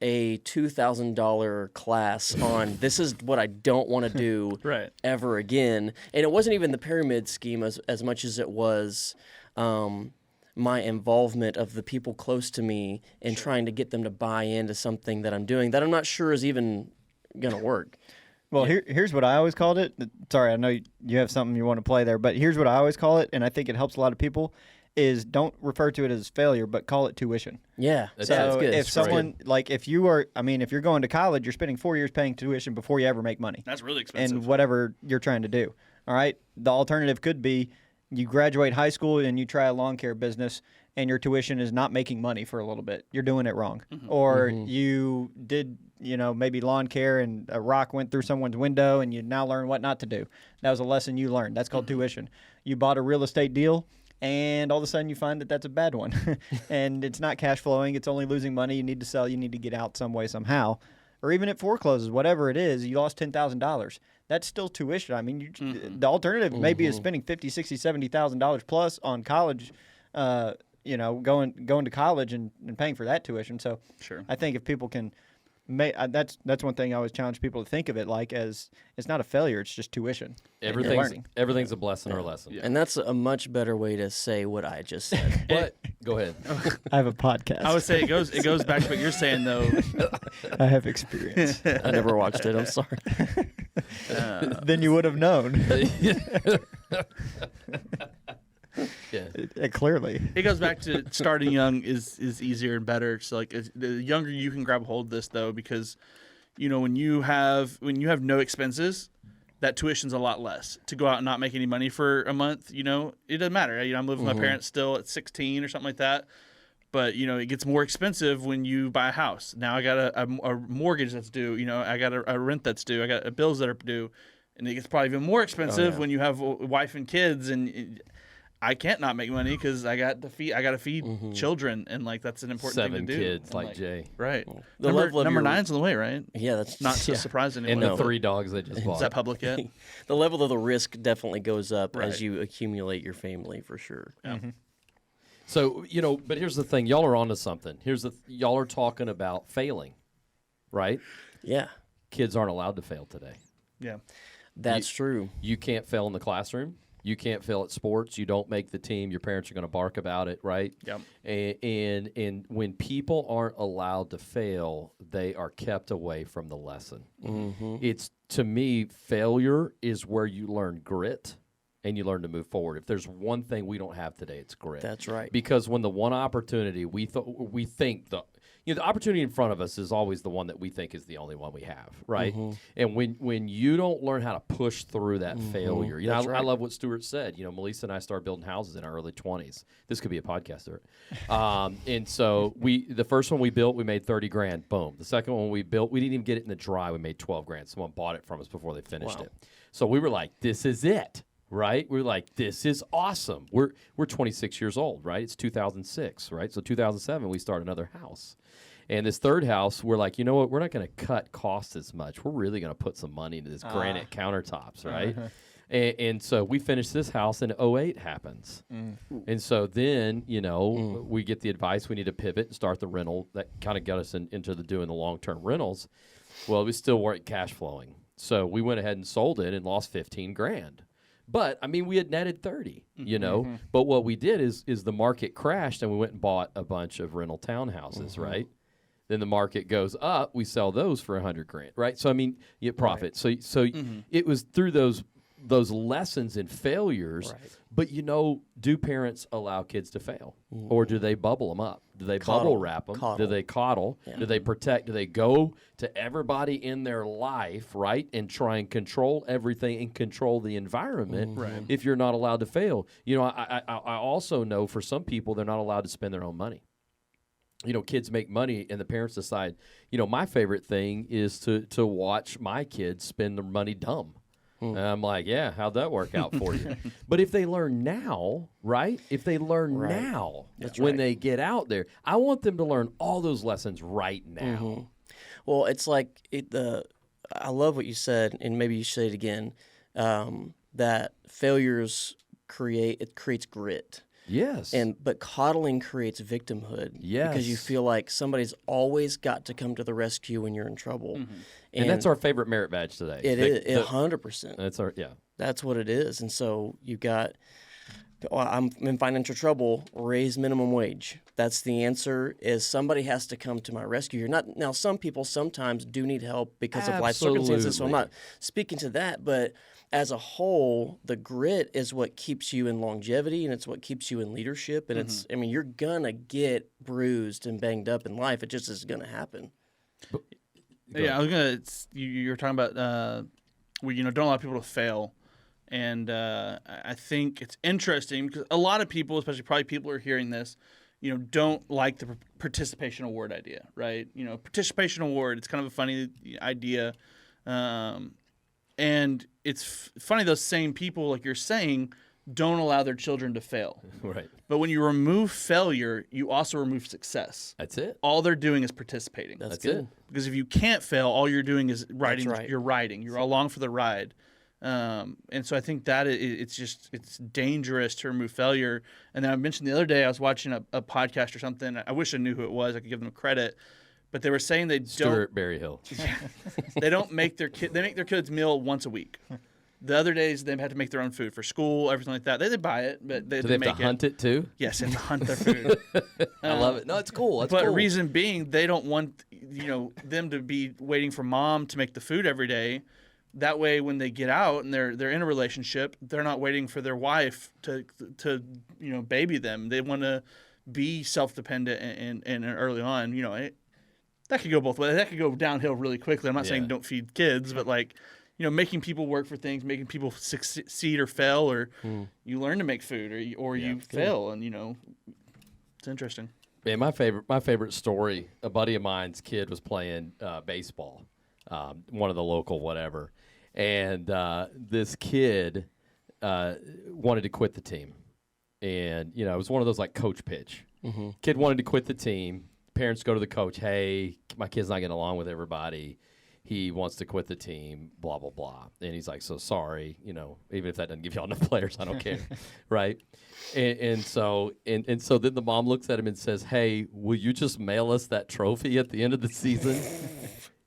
a $2,000 class on this is what I don't want to do Right. ever again. And it wasn't even the pyramid scheme as much as it was my involvement of the people close to me and trying to get them to buy into something that I'm doing that I'm not sure is even going to work. Well, here's what I always called it. Sorry, I know you have something you want to play there, but here's what I always call it, and I think it helps a lot of people, is don't refer to it as failure, but call it tuition. Yeah, That's So good. if someone, like if you're going to college, you're spending 4 years paying tuition before you ever make money That's really expensive. and whatever you're trying to do. All right? The alternative could be you graduate high school and you try a lawn care business and your tuition is not making money for a little bit. You're doing it wrong. Or you did, maybe lawn care and a rock went through someone's window and you now learn what not to do. That was a lesson you learned. That's called tuition. You bought a real estate deal and all of a sudden you find that that's a bad one. And it's not cash flowing. It's only losing money. You need to sell. You need to get out some way, somehow. Or even it forecloses, whatever it is, you lost $10,000. That's still tuition. I mean, the alternative maybe is spending $50,000, $60,000, $70,000 plus on college, going to college and paying for that tuition. So Sure. I think if people can that's one thing I always challenge people to think of it like as it's not a failure, it's just tuition. and you're learning. Everything's a blessing or a lesson. And that's a much better way to say what I just said. But go ahead. I have a podcast. I would say it goes back to what you're saying though. I have experience. I never watched it. I'm sorry. Then you would have known. Yeah. Clearly. It goes back to starting young is easier and better. So like the younger you can grab hold of this though, because when you have no expenses, that tuition's a lot less. To go out and not make any money for a month, it doesn't matter. I'm living with my parents still at 16 or something like that. But it gets more expensive when you buy a house. Now I got a mortgage that's due. I got a rent that's due. I got bills that are due, and it gets probably even more expensive when you have a wife and kids. And I can't not make money because I got to feed children, and like that's an important 7 thing to do. kids And, like Jay. right? The level of Number your- 9's on the way, right? Yeah, that's Not so yeah. surprising. And anyone. the 3 dogs they just bought. Is that public yet? The level of the risk definitely goes up Right. as you accumulate your family for sure. So, but here's the thing. Y'all are onto something. Y'all are talking about failing, right? Yeah, Kids aren't allowed to fail today. Yeah. that's true. You can't fail in the classroom. You can't fail at sports. You don't make the team. Your parents are going to bark about it, right? Yep. And when people aren't allowed to fail, they are kept away from the lesson. Mm-hmm. It's, to me, failure is where you learn grit and you learn to move forward. If there's one thing we don't have today, it's grit. That's right. Because when the one opportunity we think the opportunity in front of us is always the one that we think is the only one we have, right? Mm-hmm. And when you don't learn how to push through that failure, That's I right. love what Stuart said. Melissa and I started building houses in our early 20s. This could be a podcast, Stuart. And so the first one we built, we made $30,000. Boom. The second one we built, we didn't even get it in the dry. We made $12,000. Someone bought it from us before they finished Wow. it. So we were like, this is it. Right? We're like, this is awesome. We're 26 years old, right? It's 2006, right? So 2007, we start another house. And this third house, we're like, you know what? We're not going to cut costs as much. We're really going to put some money into this granite countertops, right? And so we finished this house, and 08 happens. And so then, we get the advice we need to pivot and start the rental. That kind of got us into doing the long-term rentals. Well, we still weren't cash flowing. So we went ahead and sold it and lost $15,000. But we had netted 30, But what we did is the market crashed and we went and bought a bunch of rental townhouses, right? Then the market goes up, we sell those for $100,000, right? So you get profit. Right. So it was through those lessons and failures. Right. But do parents allow kids to fail, or do they bubble them up? Do they bubble wrap them? Coddle. Do they coddle? Yeah. Do they protect? Do they go to everybody in their life, right, and try and control everything and control the environment? Right. If you're not allowed to fail, I also know for some people they're not allowed to spend their own money. Kids make money and the parents decide. My favorite thing is to watch my kids spend their money dumb. And I'm like, yeah, how'd that work out for you? But if they learn now, right? If they learn now, when they get out there, I want them to learn all those lessons right now. Well, it's like I love what you said, and maybe you say it again. That failures creates grit. Yes. But coddling creates victimhood. Yes. Because you feel like somebody's always got to come to the rescue when you're in trouble. And that's our favorite merit badge today. It is 100%. That's our That's what it is. And so you've got, I'm in financial trouble, raise minimum wage. That's the answer, is somebody has to come to my rescue. Now, some people sometimes do need help because of life circumstances, so I'm not speaking to that, but as a whole, the grit is what keeps you in longevity, and it's what keeps you in leadership, and it's, you're going to get bruised and banged up in life. It just is going to happen. Yeah, I was gonna. You're talking about we don't allow people to fail, and I think it's interesting because a lot of people, especially probably people who are hearing this, don't like the participation award idea, right? Participation award. It's kind of a funny idea, and it's funny those same people, like you're saying, don't allow their children to fail. Right. But when you remove failure, you also remove success. That's it. All they're doing is participating. That's That's good. it. Because if you can't fail, all you're doing is riding. right. You're riding. You're along for the ride. And so I think that it's dangerous to remove failure. And then I mentioned the other day I was watching a podcast or something. I wish I knew who it was. I could give them credit. But they were saying Stuart Berryhill. they don't make their kids meal once a week. The other days they have to make their own food for school, everything like that. They buy it, but Do they have make to hunt it too? Yes, they have to hunt their food. I love it. No, it's cool. That's But cool. reason being, they don't want them to be waiting for mom to make the food every day. That way, when they get out and they're in a relationship, they're not waiting for their wife to baby them. They want to be self-dependent and early on. That could go both ways. That could go downhill really quickly. I'm not saying don't feed kids, but making people work for things, making people succeed or fail, or you learn to make food, or you fail, and it's interesting. Man, my favorite story. A buddy of mine's kid was playing baseball, one of the local whatever, and this kid wanted to quit the team, and it was one of those like coach pitch. Kid wanted to quit the team. Parents go to the coach, hey, my kid's not getting along with everybody. he wants to quit the team, blah, blah, blah. And he's like, so sorry, even if that doesn't give y'all enough players, I don't care, right? And so then the mom looks at him and says, hey, will you just mail us that trophy at the end of the season?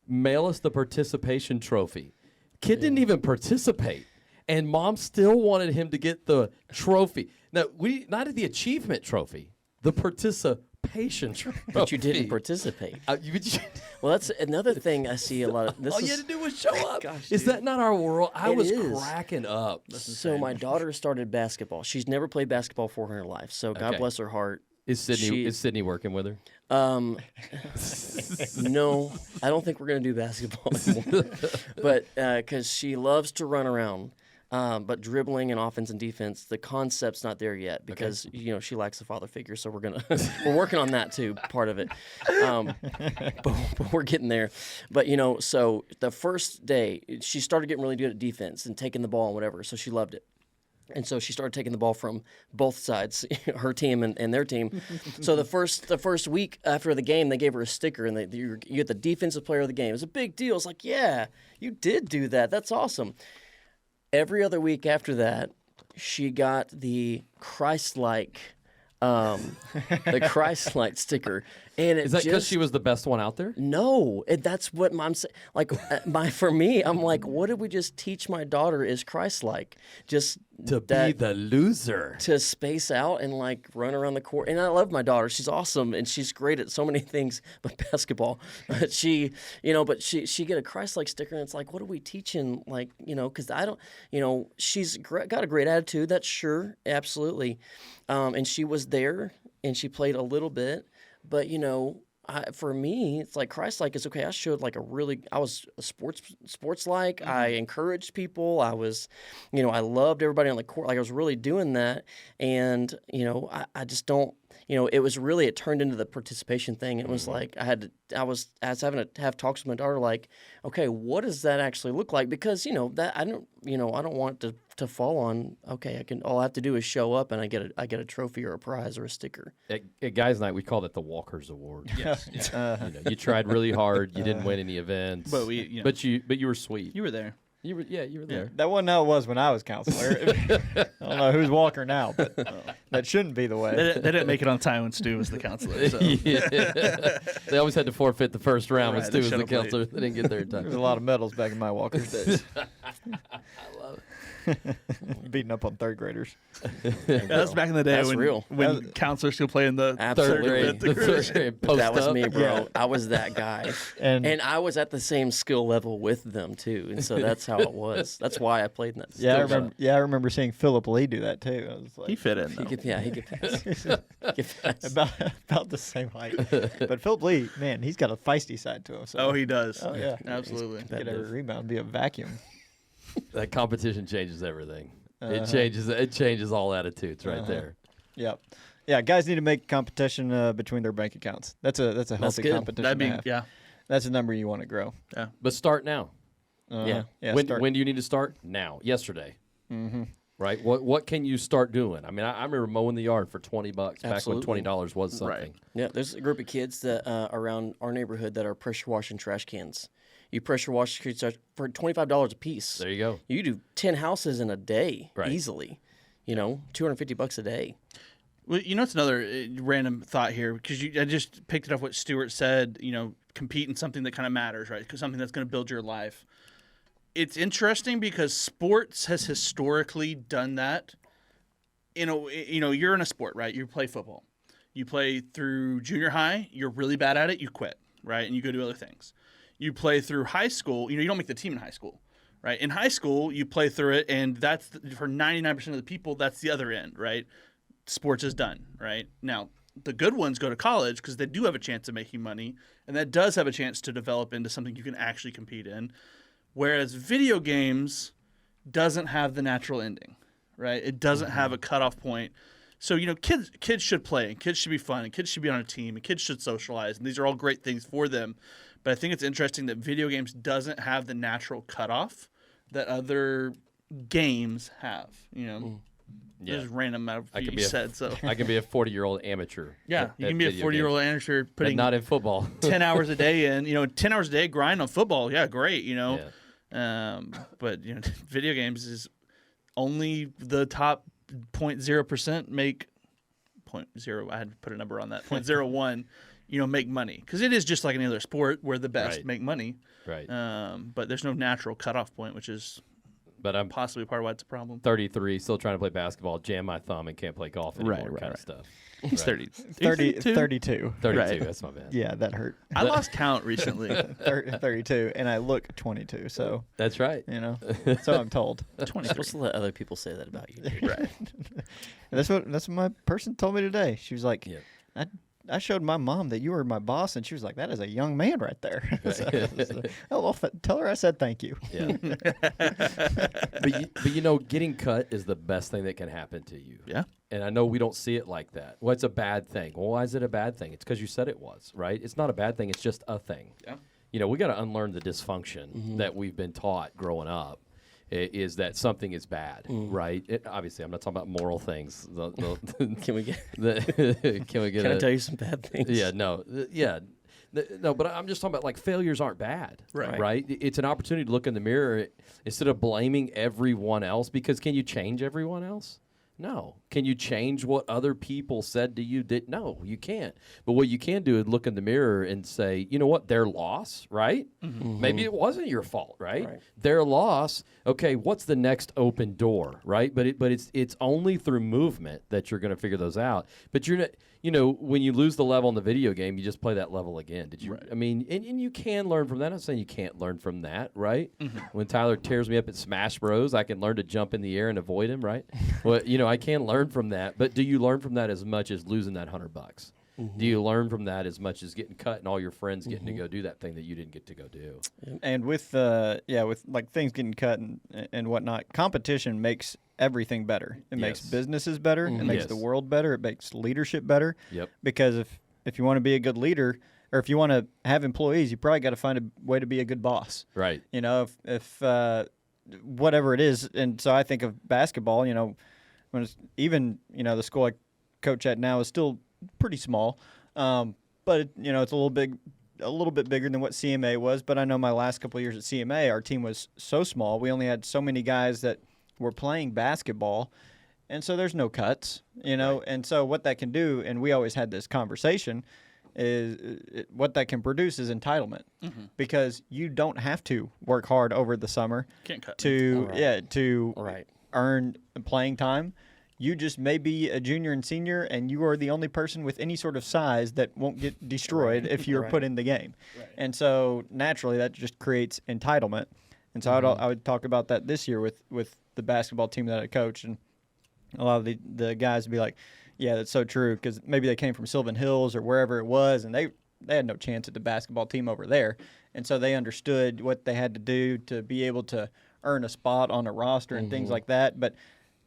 Mail us the participation trophy. Kid didn't even participate, and mom still wanted him to get the trophy. Now, not the achievement trophy, the participation trophy. But you didn't participate. Well, that's another thing I see a lot of. All you had to do was show up. Gosh, Is dude. that not our world? I It was is. cracking up. So my daughter started basketball. She's never played basketball before in her life. So God Okay. bless her heart. Is Sydney working with her? No, I don't think we're gonna do basketball anymore. But because she loves to run around, but dribbling and offense and defense, the concept's not there yet because she lacks a father figure. So we're working on that too, part of it. But we're getting there. But so the first day she started getting really good at defense and taking the ball and whatever. So she loved it. And so she started taking the ball from both sides, her team and their team. So the first week after the game, they gave her a sticker, and you get the defensive player of the game. It was a big deal. It's like, yeah, you did do that. That's awesome. Every other week after that, she got the Christ-like sticker. And Is that because she was the best one out there? No, that's what I'm saying. Like, for me, I'm like, what did we just teach my daughter is Christ-like? Just To be the loser. to space out and like run around the court. And I love my daughter; she's awesome and she's great at so many things, but basketball. But she get a Christ-like sticker, and it's like, what are we teaching? Like, because I don't, she's got a great attitude. That's sure, absolutely. And she was there and she played a little bit. But for me, it's like Christ-like is okay. I showed I was a sports-like. Mm-hmm. I encouraged people. I was, I loved everybody on the court. Like I was really doing that. And I just don't. It turned into the participation thing. It was like I was having to have talks with my daughter. Like, okay, what does that actually look like? Because that I don't want it to fall on. Okay, all I have to do is show up and I get a trophy or a prize or a sticker. At Guys Night, we called it the Walker's Award. Yes. You tried really hard. You didn't win any events. But we, but you were sweet. you were there. You were there. That wasn't how it was when I was counselor. I don't know who's Walker now, but that shouldn't be the way. They didn't make it on time when Stu was the counselor. So. Yeah. They always had to forfeit the first round when Right, Stu they was the should've played. counselor. They didn't get there in There was a time. lot of medals back in my Walker's days. Beating up on third graders. That was back in the day That's when real. when counselors still play in the Absolutely. Third grade. The third grade post That was up. me, bro. Yeah. I was that guy. And I was at the same skill level with them too, and so that's how it was. That's why I played in that. I remember seeing Philip Lee do that too. I was like, He fit in. He Though. could pass. He could pass. about the same height. But Philip Lee, man, he's got a feisty side to him. So Oh, he does. Oh, yeah. Absolutely. get a rebound, be a vacuum. That competition changes everything. Uh-huh. It changes all attitudes right there. Yep. Yeah, guys need to make competition between their bank accounts. That's a healthy good. competition. That'd to be have. That's a number you want to grow. But start now. Yeah. When do you need to start? Now. Yesterday. Mm-hmm. Right. What can you start doing? I mean, I remember mowing the yard for $20 back Absolutely. when $20 was something. Right. Yeah, there's a group of kids that around our neighborhood that are pressure washing trash cans. You pressure wash for $25 a piece. There you go. You do 10 houses in a day Right. easily. $250 a day. Well, it's another random thought here because I just picked it up what Stuart said. Compete in something that kind of matters, right? Because something that's going to build your life. It's interesting because sports has historically done that. You're in a sport, right? You play football. You play through junior high. You're really bad at it. You quit, right? And you go do other things. You play through high school. You don't make the team in high school, right? In high school, you play through it, and that's for 99% of the people. That's the other end, right? Sports is done, right? Now, the good ones go to college because they do have a chance of making money, and that does have a chance to develop into something you can actually compete in. Whereas video games doesn't have the natural ending, right? It doesn't have a cutoff point. So, kids should play, and kids should be fun, and kids should be on a team, and kids should socialize, and these are all great things for them. But I think it's interesting that video games doesn't have the natural cutoff that other games have, Yeah. Just random out I of can you be a- said so. I can be a 40-year-old amateur. Yeah, you can be a 40-year-old amateur but putting not in football. 10 hours a day in. 10 hours a day grind on football. Yeah, great. But video games is only the top 0.0% make 0.0. I had to put a number on that 0.01. Make money because it is just like any other sport where the best Right. make money. Right. But there's no natural cutoff point, which is But I'm possibly part of why it's a problem. 33, still trying to play basketball, jam my thumb, and can't play golf anymore, Right, kind of right. stuff. He's Right. 32. 32, Right. that's my bad. Yeah, that hurt. I lost count recently. 32, and I look 22. So That's right. so I'm told. You're 23. supposed to let other people say that about you. dude. Right. That's what my person told me today. She was like, Yeah. I showed my mom that you were my boss, and she was like, "That is a young man right there." So I was like, oh, well, tell her I said thank you. Yeah. but getting cut is the best thing that can happen to you. Yeah. And I know we don't see it like that. Well, it's a bad thing. Well, why is it a bad thing? It's because you said it was, right? It's not a bad thing. It's just a thing. Yeah. We got to unlearn the dysfunction that we've been taught growing up. Is that something is bad, right? Obviously, I'm not talking about moral things. Can we get? Can we get? Can I tell you some bad things? Yeah, no, no, but I'm just talking about like failures aren't bad, Right. Right? It's an opportunity to look in the mirror instead of blaming everyone else. Because can you change everyone else? No. Can you change what other people said to you? No, you can't. But what you can do is look in the mirror and say, you know what, their loss, right? Maybe it wasn't your fault, right? Their loss. Okay, what's the next open door, right? But it's only through movement that you're going to figure those out. But you're not. When you lose the level in the video game, you just play that level again. Did you? Right. I mean, and you can learn from that. I'm not saying you can't learn from that, right? When Tyler tears me up at Smash Bros, I can learn to jump in the air and avoid him, right? Well, I can learn from that. But do you learn from that as much as losing that $100? Do you learn from that as much as getting cut and all your friends getting to go do that thing that you didn't get to go do? And with like things getting cut and whatnot, competition makes everything better. It makes Yes. businesses better. It makes the Yes. world better. It makes leadership better. Yep. Because if you want to be a good leader, or if you want to have employees, you probably got to find a way to be a good boss. Right. If whatever it is. And so I think of basketball. When it's even the school I coach at now is still pretty small, but it's a little bit bigger than what CMA was. But I know my last couple of years at CMA, our team was so small. We only had so many guys that were playing basketball, and so there's no cuts, And so what that can do, and we always had this conversation, is what that can produce is entitlement, because you don't have to work hard over the summer Can't cut. to Right. earn playing time. You just may be a junior and senior, and you are the only person with any sort of size that won't get destroyed if you're put in the game. Right. And so naturally, that just creates entitlement. And so I would talk about that this year with the basketball team that I coach, and a lot of the guys would be like, "Yeah, that's so true," because maybe they came from Sylvan Hills or wherever it was, and they had no chance at the basketball team over there, and so they understood what they had to do to be able to earn a spot on a roster and things like that. But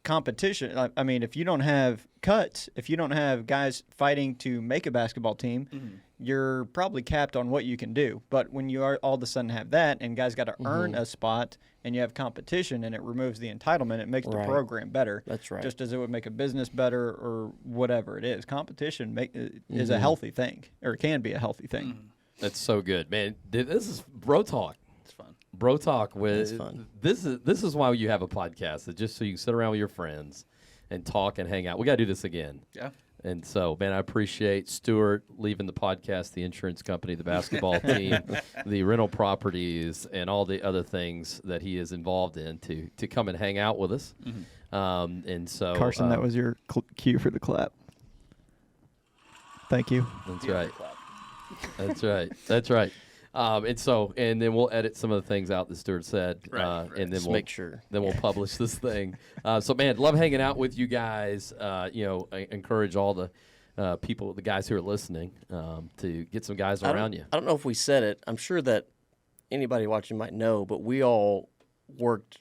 competition, I mean, if you don't have cuts, if you don't have guys fighting to make a basketball team, you're probably capped on what you can do. But when you are all of a sudden have that, and guys got to earn a spot, and you have competition, and it removes the entitlement, it makes the program better. That's right. Just as it would make a business better or whatever it is. Competition is a healthy thing, or it can be a healthy thing. That's so good, man. This is Bro Talk. It's fun. Bro Talk with That's fun. This is why you have a podcast. It's just so you can sit around with your friends and talk and hang out. We got to do this again. Yeah. And so, man, I appreciate Stuart leaving the podcast, the insurance company, the basketball team, the rental properties, and all the other things that he is involved in to come and hang out with us. And so, Carson, that was your cue for the clap. Thank you. That's right. That's right. That's right. And then we'll edit some of the things out that Stuart said, Right. and then Just we'll make sure. Then we'll publish this thing. So, man, love hanging out with you guys. I encourage all the people, the guys who are listening, to get some guys around you. I don't know if we said it. I'm sure that anybody watching might know, but we all worked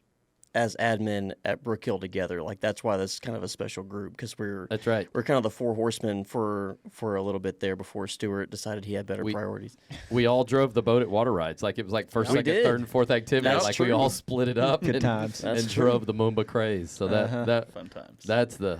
as admin at Brook Hill together. Like that's why this is kind of a special group because That's right. we're kind of the four horsemen for a little bit there before Stuart decided he had better priorities. We all drove the boat at water rides. Like it was like first, We second, did. third, and fourth activity. That's like we true. all split it up Good and, times. That's and true. drove the Moomba craze. So that Fun times. that's the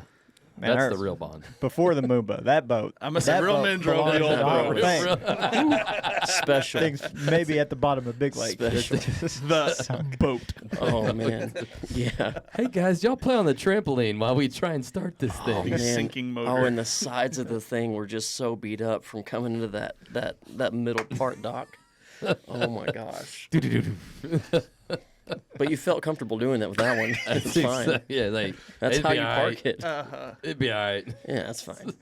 Man, that's our- the real bond. Before the Moomba, that boat. I must say, that real boat men drove the belongs old in our boat. thing. Special. Things maybe at the bottom of Big Lake. Special. The boat. Oh man, yeah. Hey guys, y'all play on the trampoline while we try and start this Oh, thing. man. man. sinking motor. Oh, and the sides of the thing were just so beat up from coming into that middle part, Doc. Oh my gosh. But you felt comfortable doing that with that one. It's fine. Yeah, like That's it'd how be you all park right. it. It'd be all right. Yeah, that's fine.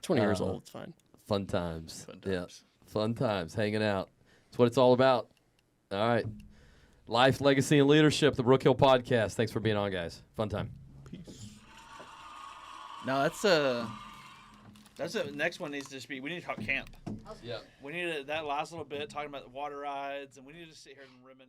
20 years old, it's fine. Fun times. Fun Yeah, times. fun times. Hanging out. That's what it's all about. All right. Life, legacy, and leadership. The Brook Hill Podcast. Thanks for being on, guys. Fun time. No, that's a next one needs to just be. We need to talk camp. Yeah. We need that last little bit talking about the water rides, and we need to sit here and reminisce.